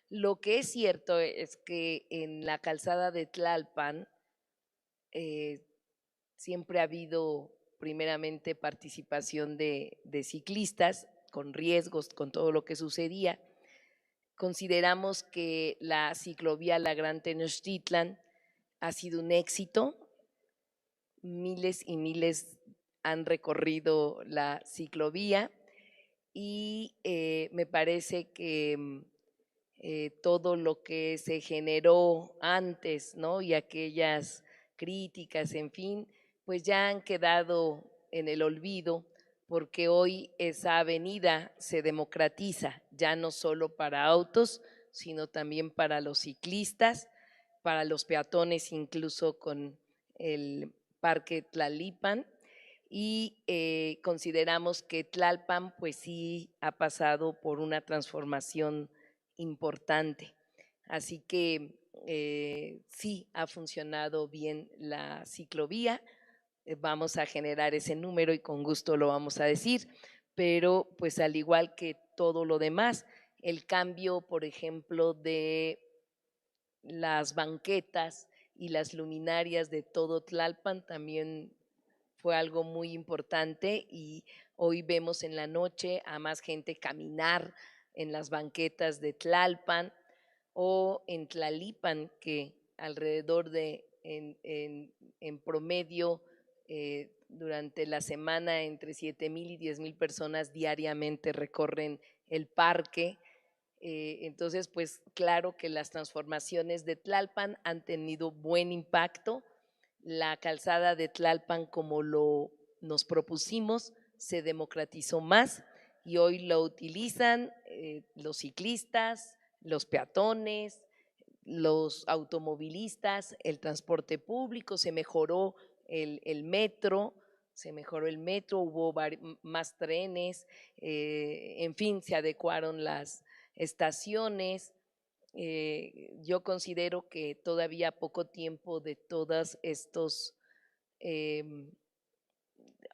Lo que es cierto es que en la calzada de Tlalpan siempre ha habido primeramente participación de ciclistas con riesgos, con todo lo que sucedía. Consideramos que la ciclovía La Gran Tenochtitlan ha sido un éxito. Miles y miles han recorrido la ciclovía y me parece que todo lo que se generó antes, ¿no? Y aquellas críticas, en fin, pues ya han quedado en el olvido, porque hoy esa avenida se democratiza, ya no solo para autos, sino también para los ciclistas, para los peatones, incluso con el Parque Tlalipan, y consideramos que Tlalpan pues sí ha pasado por una transformación importante. Así que sí ha funcionado bien la ciclovía. Vamos a generar ese número y con gusto lo vamos a decir, pero pues al igual que todo lo demás, el cambio, por ejemplo, de las banquetas y las luminarias de todo Tlalpan también fue algo muy importante y hoy vemos en la noche a más gente caminar en las banquetas de Tlalpan o en Tlalipan, que alrededor de, en promedio, durante la semana entre 7,000 y 10,000 personas diariamente recorren el parque. Entonces, pues claro que las transformaciones de Tlalpan han tenido buen impacto. La calzada de Tlalpan, como nos propusimos, se democratizó más y hoy lo utilizan los ciclistas, los peatones, los automovilistas, el transporte público, se mejoró el metro, hubo más trenes, en fin, se adecuaron las estaciones. Yo considero que todavía poco tiempo de todas estas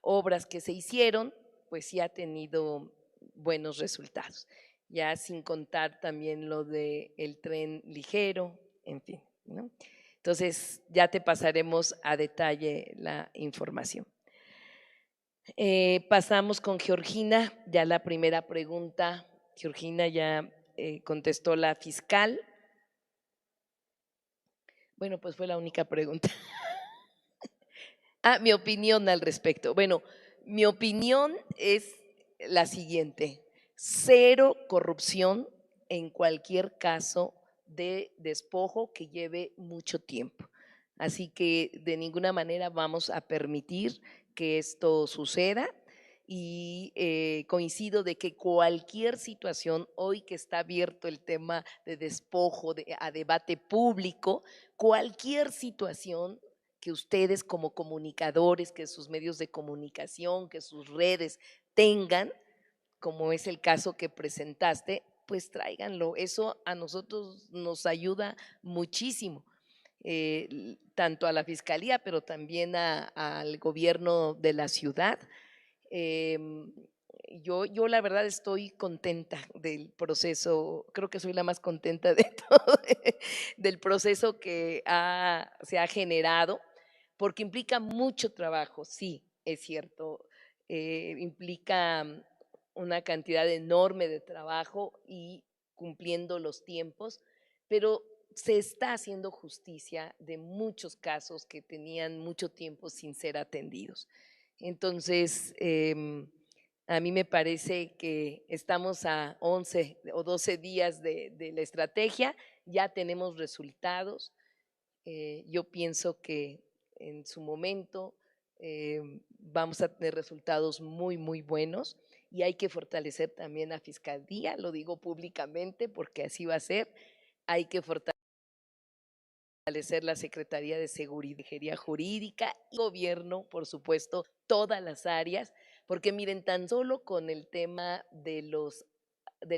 obras que se hicieron, pues sí ha tenido buenos resultados, ya sin contar también lo del tren ligero, en fin, ¿no? Entonces ya te pasaremos a detalle la información. Pasamos con Georgina, ya la primera pregunta. Georgina ya contestó la fiscal. Bueno, pues fue la única pregunta. Mi opinión al respecto. Bueno, mi opinión es la siguiente: cero corrupción en cualquier caso de despojo que lleve mucho tiempo. Así que de ninguna manera vamos a permitir que esto suceda. Y coincido de que cualquier situación, hoy que está abierto el tema de despojo a debate público, cualquier situación que ustedes como comunicadores, que sus medios de comunicación, que sus redes tengan, como es el caso que presentaste, pues tráiganlo. Eso a nosotros nos ayuda muchísimo. Tanto a la fiscalía, pero también al gobierno de la ciudad. Yo la verdad estoy contenta del proceso, creo que soy la más contenta de todo, del proceso que se ha generado, porque implica mucho trabajo, sí, es cierto, implica una cantidad enorme de trabajo y cumpliendo los tiempos, pero se está haciendo justicia de muchos casos que tenían mucho tiempo sin ser atendidos. Entonces, a mí me parece que estamos a 11 o 12 días de la estrategia, ya tenemos resultados. Yo pienso que en su momento vamos a tener resultados muy, muy buenos y hay que fortalecer también la fiscalía, lo digo públicamente porque así va a ser, hay que fortalecer la Secretaría de Seguridad Jurídica y Gobierno, por supuesto, todas las áreas, porque miren, tan solo con el tema de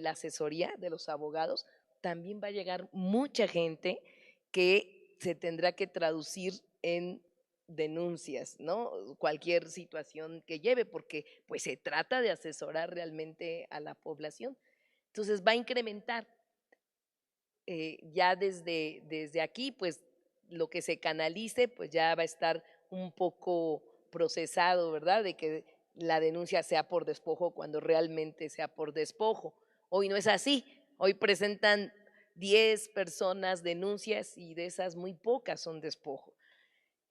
la asesoría de los abogados, también va a llegar mucha gente que se tendrá que traducir en denuncias, ¿no? Cualquier situación que lleve, porque pues se trata de asesorar realmente a la población. Entonces va a incrementar. Ya desde aquí, pues lo que se canalice, pues ya va a estar un poco procesado, ¿verdad? De que la denuncia sea por despojo cuando realmente sea por despojo. Hoy no es así, hoy presentan 10 personas denuncias y de esas muy pocas son despojo.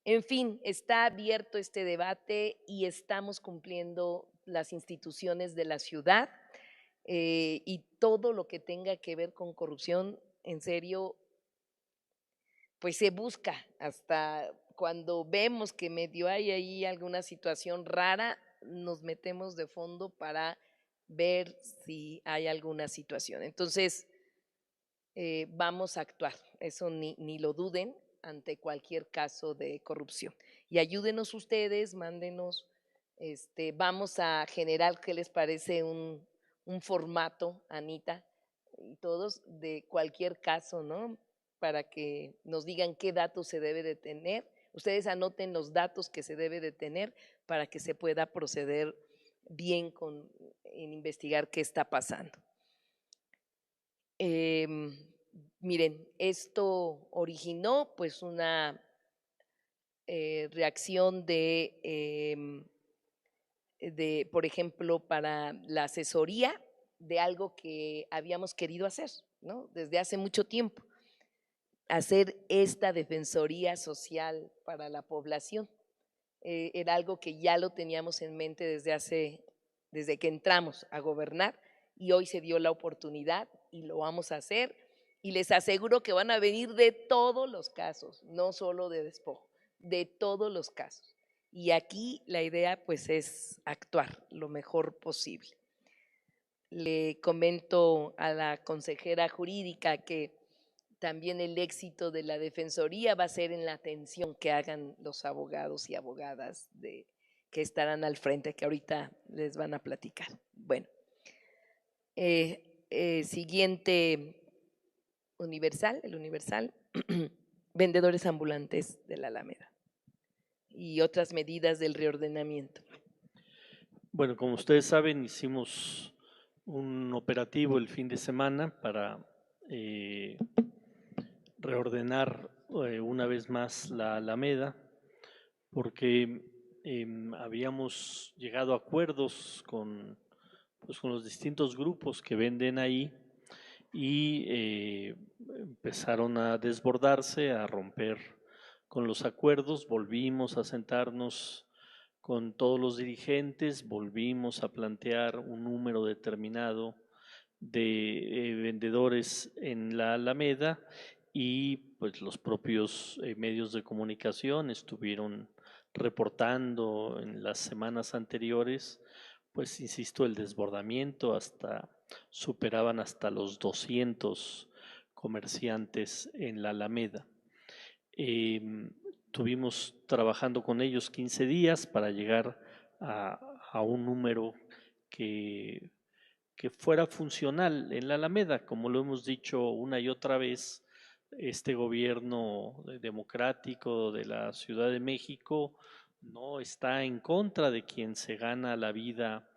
En fin, está abierto este debate y estamos cumpliendo las instituciones de la ciudad y todo lo que tenga que ver con corrupción, en serio, pues se busca. Hasta cuando vemos que medio hay ahí alguna situación rara, nos metemos de fondo para ver si hay alguna situación. Entonces, vamos a actuar, eso ni lo duden ante cualquier caso de corrupción. Y ayúdenos ustedes, mándenos, vamos a generar, ¿qué les parece? Un formato, Anita, y todos, de cualquier caso, ¿no? Para que nos digan qué datos se debe de tener. Ustedes anoten los datos que se debe de tener para que se pueda proceder bien en investigar qué está pasando. Miren, esto originó pues una reacción por ejemplo, para la asesoría de algo que habíamos querido hacer, ¿no? Desde hace mucho tiempo, hacer esta defensoría social para la población. Era algo que ya lo teníamos en mente desde que entramos a gobernar y hoy se dio la oportunidad y lo vamos a hacer. Y les aseguro que van a venir de todos los casos, no solo de despojo, de todos los casos. Y aquí la idea pues es actuar lo mejor posible. Le comento a la consejera jurídica que también el éxito de la defensoría va a ser en la atención que hagan los abogados y abogadas que estarán al frente, que ahorita les van a platicar. Bueno, siguiente el Universal, vendedores ambulantes de la Alameda y otras medidas del reordenamiento. Bueno, como ustedes saben, hicimos un operativo el fin de semana para reordenar una vez más la Alameda, porque habíamos llegado a acuerdos con los distintos grupos que venden ahí y empezaron a desbordarse, a romper con los acuerdos. Volvimos a sentarnos con todos los dirigentes, volvimos a plantear un número determinado de vendedores en la Alameda y pues los propios medios de comunicación estuvieron reportando en las semanas anteriores, pues insisto, el desbordamiento superaban hasta los 200 comerciantes en la Alameda. Estuvimos trabajando con ellos 15 días para llegar a un número que fuera funcional en la Alameda. Como lo hemos dicho una y otra vez, este gobierno democrático de la Ciudad de México no está en contra de quien se gana la vida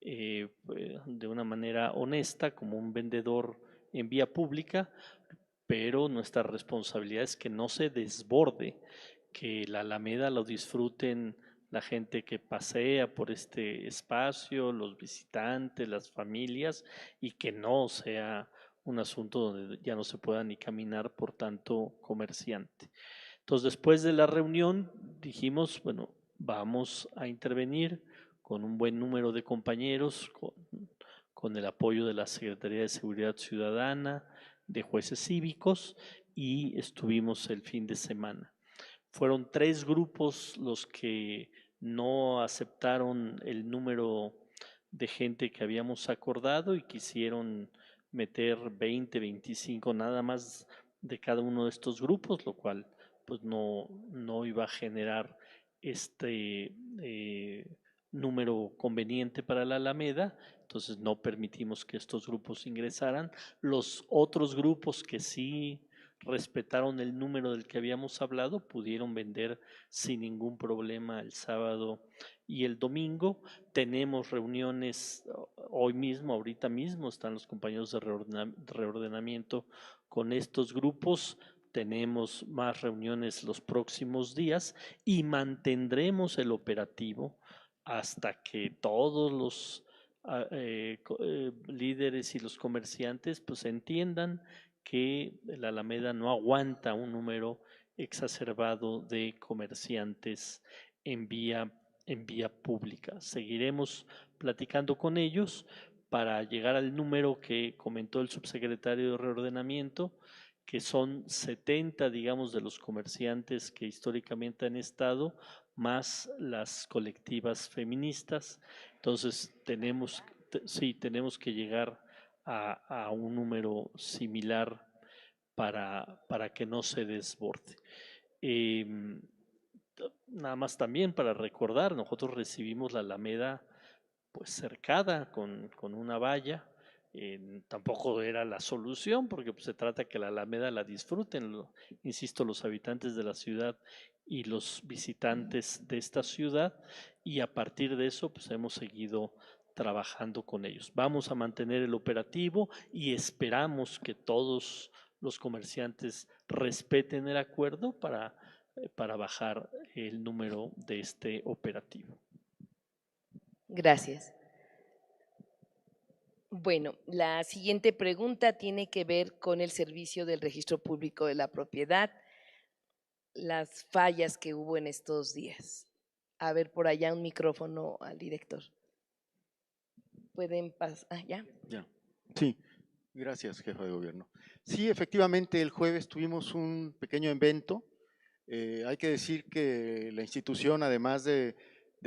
de una manera honesta como un vendedor en vía pública, pero nuestra responsabilidad es que no se desborde, que la Alameda lo disfruten la gente que pasea por este espacio, los visitantes, las familias, y que no sea un asunto donde ya no se pueda ni caminar por tanto comerciante. Entonces, después de la reunión dijimos, bueno, vamos a intervenir con un buen número de compañeros, con el apoyo de la Secretaría de Seguridad Ciudadana, de jueces cívicos, y estuvimos el fin de semana. Fueron 3 grupos los que no aceptaron el número de gente que habíamos acordado y quisieron meter 20, 25 nada más de cada uno de estos grupos, lo cual pues no iba a generar este número conveniente para la Alameda. Entonces no permitimos que estos grupos ingresaran. Los otros grupos que sí respetaron el número del que habíamos hablado pudieron vender sin ningún problema el sábado y el domingo. Tenemos reuniones hoy mismo, ahorita mismo están los compañeros de reordenamiento con estos grupos. Tenemos más reuniones los próximos días y mantendremos el operativo hasta que todos los líderes y los comerciantes pues entiendan que la Alameda no aguanta un número exacerbado de comerciantes en vía pública. Seguiremos platicando con ellos para llegar al número que comentó el subsecretario de Reordenamiento, que son 70, digamos, de los comerciantes que históricamente han estado, más las colectivas feministas. Entonces tenemos que llegar a un número similar para que no se desborde. Nada más también para recordar, nosotros recibimos la Alameda pues cercada con una valla. Tampoco era la solución porque pues, se trata que la Alameda la disfruten, insisto, los habitantes de la ciudad y los visitantes de esta ciudad, y a partir de eso pues hemos seguido trabajando con ellos. Vamos a mantener el operativo y esperamos que todos los comerciantes respeten el acuerdo para bajar el número de este operativo. Gracias. Bueno, la siguiente pregunta tiene que ver con el servicio del registro público de la propiedad, las fallas que hubo en estos días. A ver, por allá un micrófono al director. ¿Pueden pasar? ¿Ya? Ya. Sí, gracias, jefa de gobierno. Sí, efectivamente, el jueves tuvimos un pequeño evento. Hay que decir que la institución, además de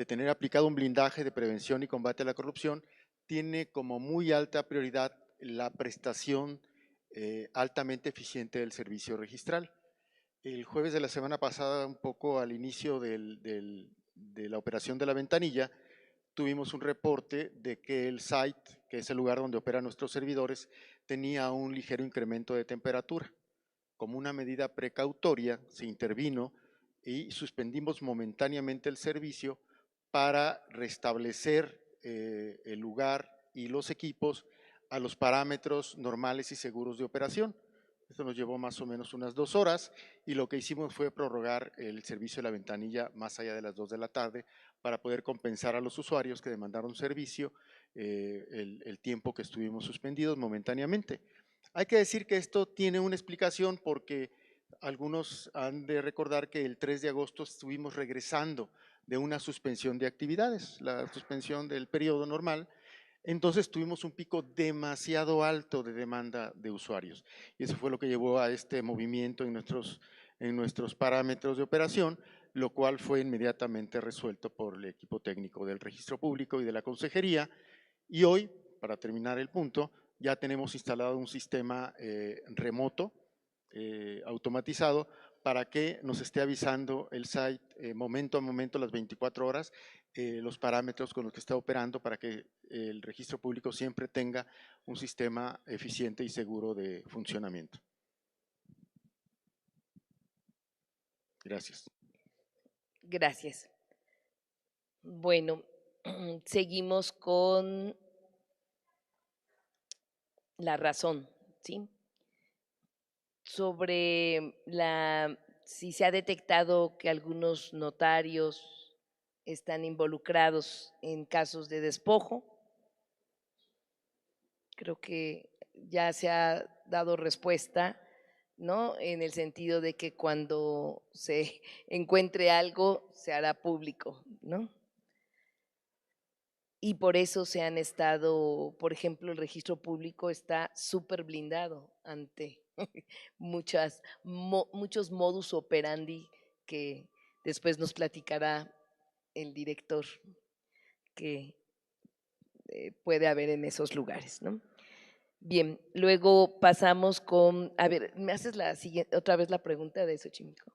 tener aplicado un blindaje de prevención y combate a la corrupción, tiene como muy alta prioridad la prestación altamente eficiente del servicio registral. El jueves de la semana pasada, un poco al inicio de la operación de la ventanilla, tuvimos un reporte de que el site, que es el lugar donde operan nuestros servidores, tenía un ligero incremento de temperatura. Como una medida precautoria, se intervino y suspendimos momentáneamente el servicio para restablecer el lugar y los equipos a los parámetros normales y seguros de operación. Esto nos llevó más o menos unas 2 horas y lo que hicimos fue prorrogar el servicio de la ventanilla más allá de las 2 de la tarde para poder compensar a los usuarios que demandaron servicio el tiempo que estuvimos suspendidos momentáneamente. Hay que decir que esto tiene una explicación porque algunos han de recordar que el 3 de agosto estuvimos regresando de una suspensión de actividades, la suspensión del periodo normal. Entonces tuvimos un pico demasiado alto de demanda de usuarios y eso fue lo que llevó a este movimiento en nuestros parámetros de operación, lo cual fue inmediatamente resuelto por el equipo técnico del registro público y de la consejería. Y hoy, para terminar el punto, ya tenemos instalado un sistema remoto, automatizado, para que nos esté avisando el site momento a momento, las 24 horas, los parámetros con los que está operando para que el registro público siempre tenga un sistema eficiente y seguro de funcionamiento. Gracias. Gracias. Bueno, seguimos con La Razón, ¿sí? Sobre si se ha detectado que algunos notarios están involucrados en casos de despojo. Creo que ya se ha dado respuesta, ¿no? En el sentido de que cuando se encuentre algo se hará público, ¿no? Y por eso se han estado, por ejemplo, el registro público está súper blindado ante muchos modus operandi que después nos platicará el director que puede haber en esos lugares, ¿no? Bien, luego pasamos con, a ver, ¿me haces la siguiente, otra vez la pregunta de Xochimilco?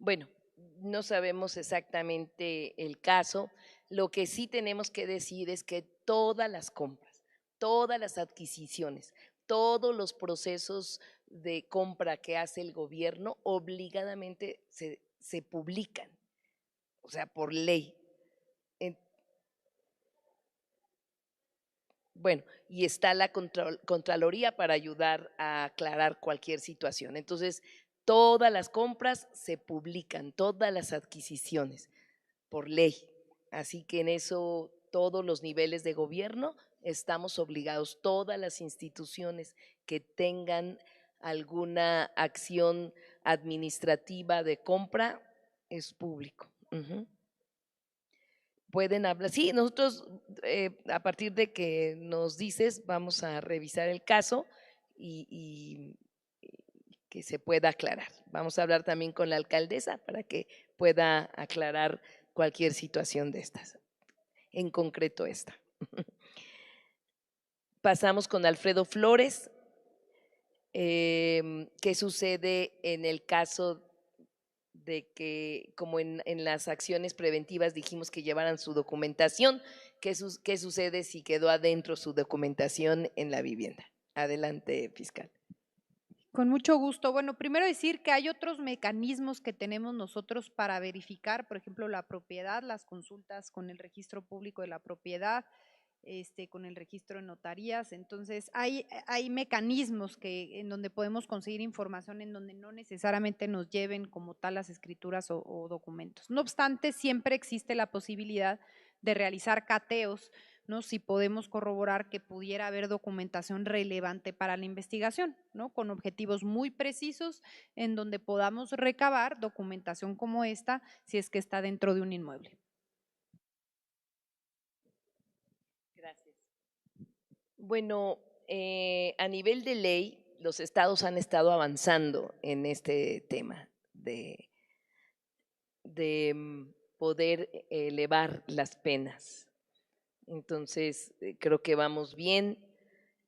Bueno, no sabemos exactamente el caso. Lo que sí tenemos que decir es que todas las compras, todas las adquisiciones, todos los procesos de compra que hace el gobierno obligadamente se publican, o sea, por ley. Bueno, y está la Contraloría para ayudar a aclarar cualquier situación. Entonces, todas las compras se publican, todas las adquisiciones, por ley. Así que en eso todos los niveles de gobierno estamos obligados, todas las instituciones que tengan alguna acción administrativa de compra es público. Pueden hablar. Sí, nosotros a partir de que nos dices vamos a revisar el caso y que se pueda aclarar. Vamos a hablar también con la alcaldesa para que pueda aclarar cualquier situación de estas, en concreto esta. Pasamos con Alfredo Flores. ¿Qué sucede en el caso de que, como en las acciones preventivas dijimos que llevaran su documentación, qué sucede si quedó adentro su documentación en la vivienda? Adelante, fiscal. Con mucho gusto. Bueno, primero decir que hay otros mecanismos que tenemos nosotros para verificar, por ejemplo, la propiedad, las consultas con el registro público de la propiedad, con el registro de notarías. Entonces, hay mecanismos en donde podemos conseguir información en donde no necesariamente nos lleven como tal las escrituras o documentos. No obstante, siempre existe la posibilidad de realizar cateos, ¿no? Si podemos corroborar que pudiera haber documentación relevante para la investigación, ¿no? Con objetivos muy precisos en donde podamos recabar documentación como esta si es que está dentro de un inmueble. Gracias. Bueno, a nivel de ley, los estados han estado avanzando en este tema de poder elevar las penas. Entonces, creo que vamos bien.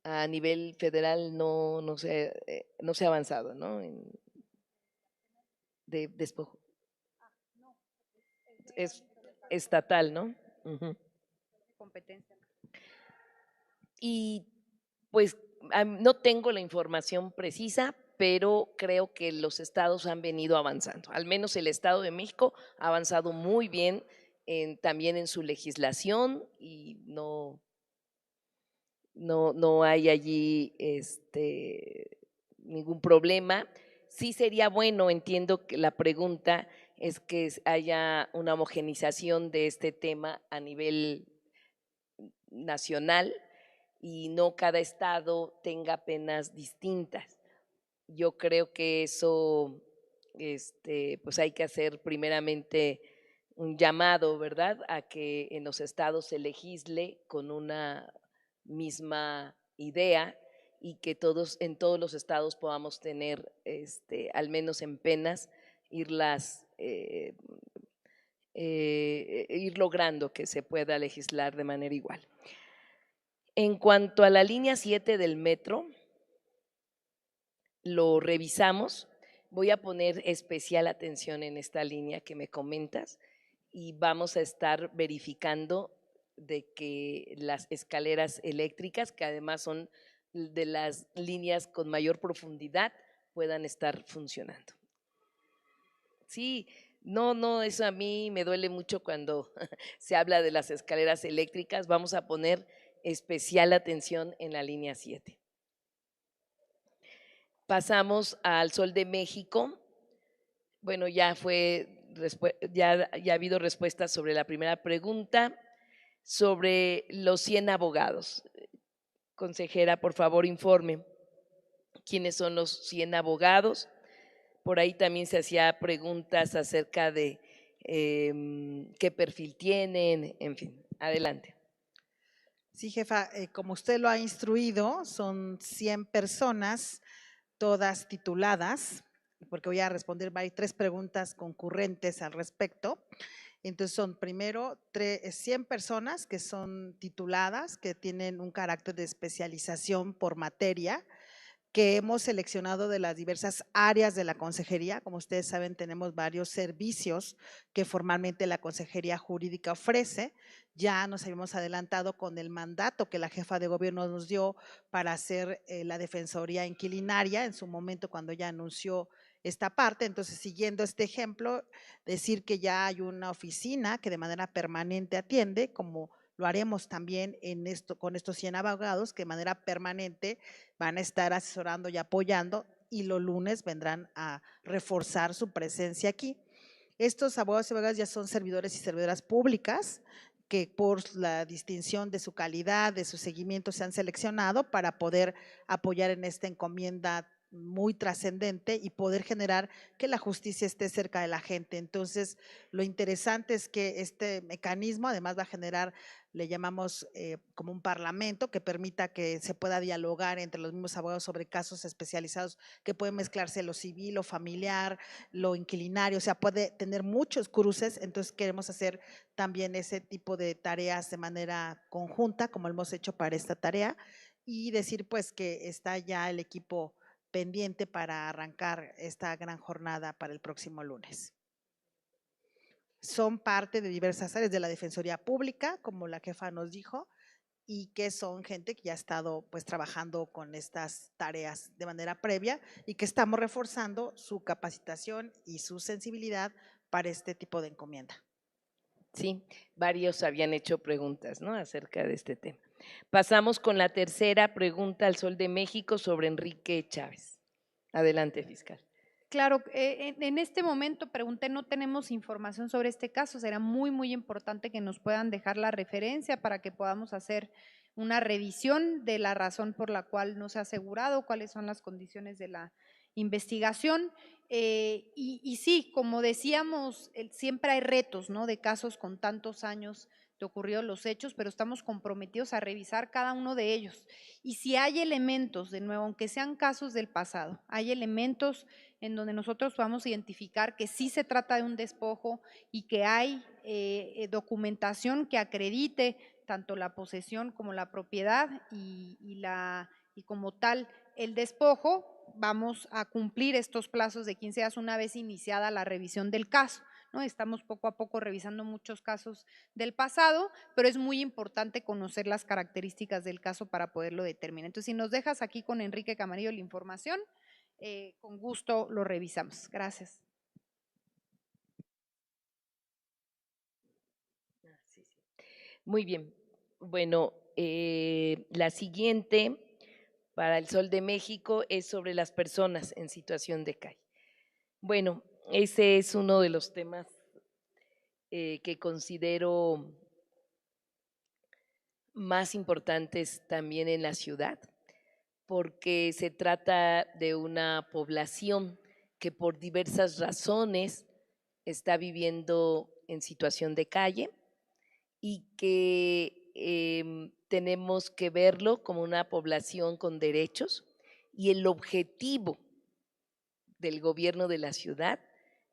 A nivel federal no se ha avanzado, ¿no? De despojo. Es estatal, ¿no? Competencia. Y pues no tengo la información precisa, pero creo que los estados han venido avanzando. Al menos el Estado de México ha avanzado muy bien también en su legislación y no hay allí ningún problema. Sí sería bueno, entiendo que la pregunta es que haya una homogenización de este tema a nivel nacional y no cada estado tenga penas distintas. Yo creo que eso pues hay que hacer primeramente un llamado, ¿verdad?, a que en los estados se legisle con una misma idea y que en todos los estados podamos tener, al menos en penas, ir logrando que se pueda legislar de manera igual. En cuanto a la línea 7 del metro, lo revisamos. Voy a poner especial atención en esta línea que me comentas y vamos a estar verificando de que las escaleras eléctricas, que además son de las líneas con mayor profundidad, puedan estar funcionando. Sí, no, eso a mí me duele mucho cuando se habla de las escaleras eléctricas. Vamos a poner especial atención en la línea 7. Pasamos al Sol de México. Bueno, ya ha habido respuestas sobre la primera pregunta. Sobre los 100 abogados. Consejera, por favor, informe quiénes son los 100 abogados. Por ahí también se hacía preguntas acerca de qué perfil tienen, en fin, adelante. Sí, jefa, como usted lo ha instruido, son 100 personas, todas tituladas, porque voy a responder 3 preguntas concurrentes al respecto. Entonces son primero 100 personas que son tituladas, que tienen un carácter de especialización por materia, que hemos seleccionado de las diversas áreas de la consejería. Como ustedes saben, tenemos varios servicios que formalmente la Consejería Jurídica ofrece. Ya nos habíamos adelantado con el mandato que la jefa de gobierno nos dio para hacer la defensoría inquilinaria en su momento cuando ella anunció esta parte. Entonces, siguiendo este ejemplo, decir que ya hay una oficina que de manera permanente atiende, como lo haremos también con estos 100 abogados que de manera permanente van a estar asesorando y apoyando, y los lunes vendrán a reforzar su presencia aquí. Estos abogados y abogadas ya son servidores y servidoras públicas que por la distinción de su calidad, de su seguimiento, se han seleccionado para poder apoyar en esta encomienda muy trascendente y poder generar que la justicia esté cerca de la gente. Entonces, lo interesante es que este mecanismo además va a generar, le llamamos como un parlamento que permita que se pueda dialogar entre los mismos abogados sobre casos especializados que pueden mezclarse lo civil, lo familiar, lo inquilinario, o sea, puede tener muchos cruces. Entonces, queremos hacer también ese tipo de tareas de manera conjunta, como hemos hecho para esta tarea, y decir pues que está ya el equipo pendiente para arrancar esta gran jornada para el próximo lunes. Son parte de diversas áreas de la Defensoría Pública, como la jefa nos dijo, y que son gente que ya ha estado pues trabajando con estas tareas de manera previa y que estamos reforzando su capacitación y su sensibilidad para este tipo de encomienda. Sí, varios habían hecho preguntas, ¿no?, acerca de este tema. Pasamos con la tercera pregunta al Sol de México sobre Enrique Chávez. Adelante, fiscal. Claro, en este momento pregunté, no tenemos información sobre este caso, será muy importante que nos puedan dejar la referencia para que podamos hacer una revisión de la razón por la cual no se ha asegurado, cuáles son las condiciones de la investigación. Y sí, como decíamos, siempre hay retos, ¿no?, de casos con tantos años de ocurridos los hechos, pero estamos comprometidos a revisar cada uno de ellos. Y si hay elementos, de nuevo, aunque sean casos del pasado, hay elementos en donde nosotros podamos identificar que sí se trata de un despojo y que hay documentación que acredite tanto la posesión como la propiedad y como tal el despojo, vamos a cumplir estos plazos de 15 días una vez iniciada la revisión del caso, ¿no? Estamos poco a poco revisando muchos casos del pasado, pero es muy importante conocer las características del caso para poderlo determinar. Entonces, si nos dejas aquí con Enrique Camarillo la información, con gusto lo revisamos. Gracias. Muy bien. Bueno, la siguiente para el Sol de México es sobre las personas en situación de calle. Bueno, ese es uno de los temas que considero más importantes también en la ciudad, porque se trata de una población que por diversas razones está viviendo en situación de calle y que tenemos que verlo como una población con derechos, y el objetivo del gobierno de la ciudad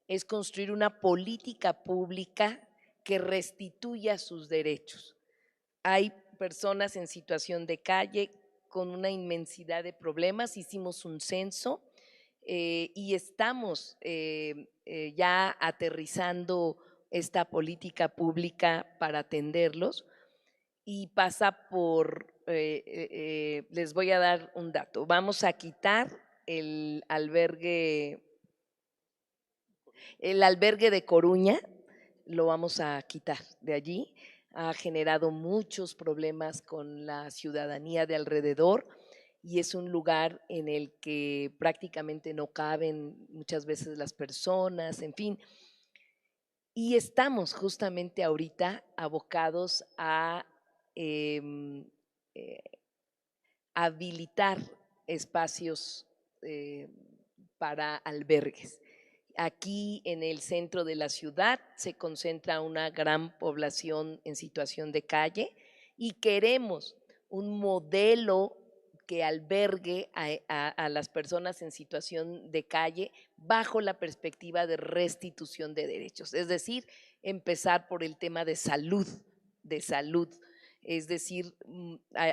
es construir una política pública que restituya sus derechos. Hay personas en situación de calle con una inmensidad de problemas. Hicimos un censo y estamos ya aterrizando esta política pública para atenderlos, y pasa por, les voy a dar un dato, vamos a quitar el albergue de Coruña, lo vamos a quitar de allí. Ha generado muchos problemas con la ciudadanía de alrededor y es un lugar en el que prácticamente no caben muchas veces las personas, en fin. Y estamos justamente ahorita abocados a habilitar espacios para albergues. Aquí en el centro de la ciudad se concentra una gran población en situación de calle y queremos un modelo que albergue a las personas en situación de calle bajo la perspectiva de restitución de derechos. Es decir, empezar por el tema de salud. Es decir,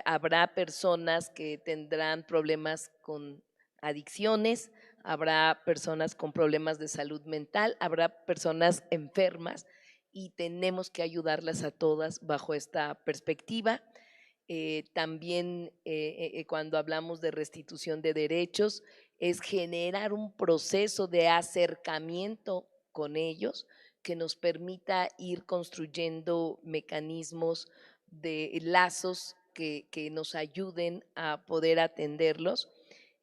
habrá personas que tendrán problemas con adicciones, habrá personas con problemas de salud mental, habrá personas enfermas y tenemos que ayudarlas a todas bajo esta perspectiva. También cuando hablamos de restitución de derechos es generar un proceso de acercamiento con ellos que nos permita ir construyendo mecanismos de lazos que nos ayuden a poder atenderlos.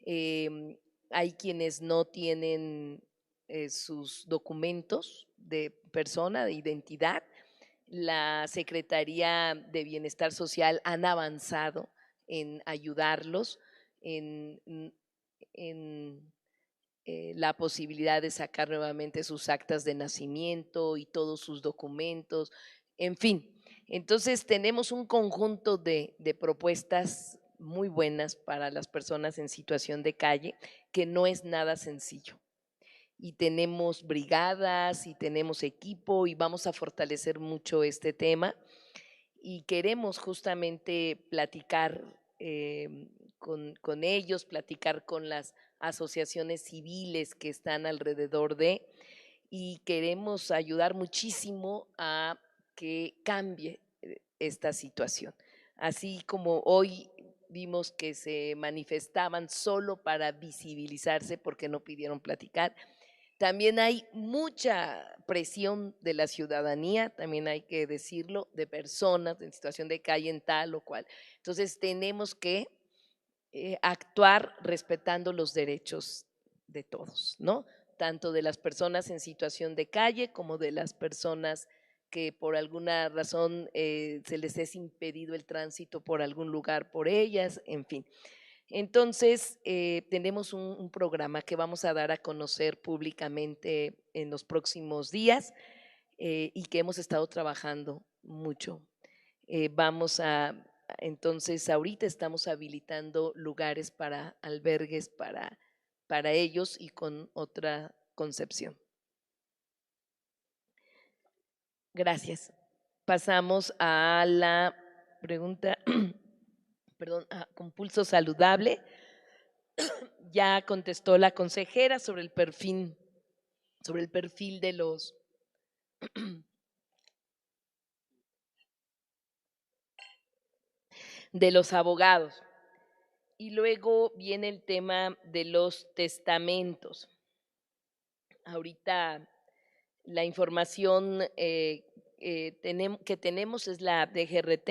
Hay quienes no tienen sus documentos de persona, de identidad. La Secretaría de Bienestar Social han avanzado en ayudarlos, en en la posibilidad de sacar nuevamente sus actas de nacimiento y todos sus documentos, en fin. Entonces tenemos un conjunto de propuestas muy buenas para las personas en situación de calle, que no es nada sencillo. Y tenemos brigadas y tenemos equipo y vamos a fortalecer mucho este tema. Y queremos justamente platicar con ellos, platicar con las asociaciones civiles que están alrededor de, y queremos ayudar muchísimo a que cambie esta situación. Así como hoy vimos que se manifestaban solo para visibilizarse porque no pidieron platicar, también hay mucha presión de la ciudadanía, también hay que decirlo, de personas en situación de calle en tal o cual. Entonces tenemos que actuar respetando los derechos de todos, ¿no? Tanto de las personas en situación de calle como de las personas que por alguna razón se les es impedido el tránsito por algún lugar por ellas, en fin. Entonces, tenemos un programa que vamos a dar a conocer públicamente en los próximos días y que hemos estado trabajando mucho. Entonces, ahorita estamos habilitando lugares para albergues para ellos y con otra concepción. Gracias. Pasamos a la pregunta, perdón, con pulso saludable. Ya contestó la consejera sobre el perfil de los abogados. Y luego viene el tema de los testamentos. Ahorita la información que tenemos es la DGRT,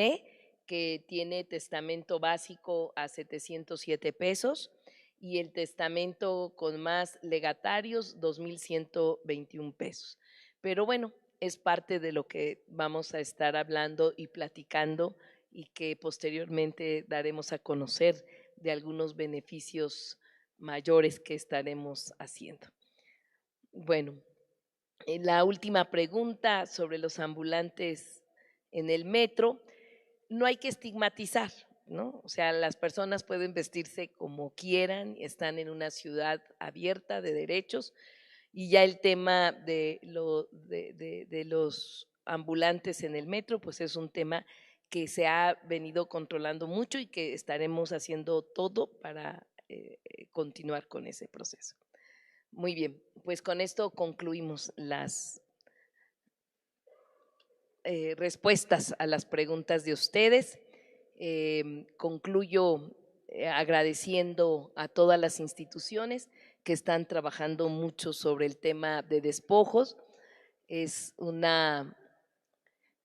que tiene testamento básico a 707 pesos y el testamento con más legatarios 2,121 pesos. Pero bueno, es parte de lo que vamos a estar hablando y platicando y que posteriormente daremos a conocer de algunos beneficios mayores que estaremos haciendo. Bueno, la última pregunta sobre los ambulantes en el metro. No hay que estigmatizar, ¿no? O sea, las personas pueden vestirse como quieran, están en una ciudad abierta de derechos, y ya el tema de los ambulantes en el metro, pues es un tema que se ha venido controlando mucho y que estaremos haciendo todo para continuar con ese proceso. Muy bien, pues con esto concluimos las respuestas a las preguntas de ustedes. Concluyo agradeciendo a todas las instituciones que están trabajando mucho sobre el tema de despojos. Es una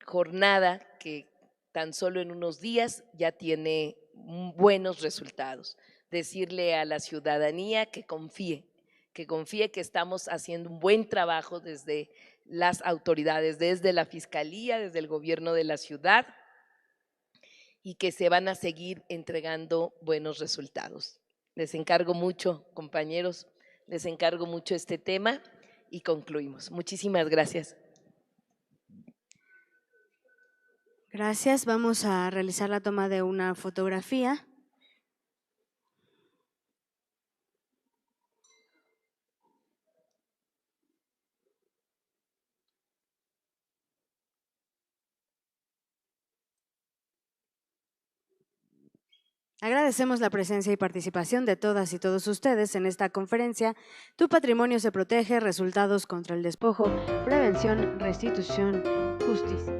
jornada que tan solo en unos días ya tiene buenos resultados. Decirle a la ciudadanía que confíe que estamos haciendo un buen trabajo desde las autoridades, desde la Fiscalía, desde el gobierno de la ciudad, y que se van a seguir entregando buenos resultados. Les encargo mucho, compañeros, les encargo mucho este tema y concluimos. Muchísimas gracias. Gracias. Vamos a realizar la toma de una fotografía. Agradecemos la presencia y participación de todas y todos ustedes en esta conferencia. Tu patrimonio se protege, resultados contra el despojo, prevención, restitución, justicia.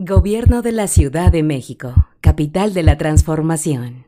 Gobierno de la Ciudad de México, capital de la transformación.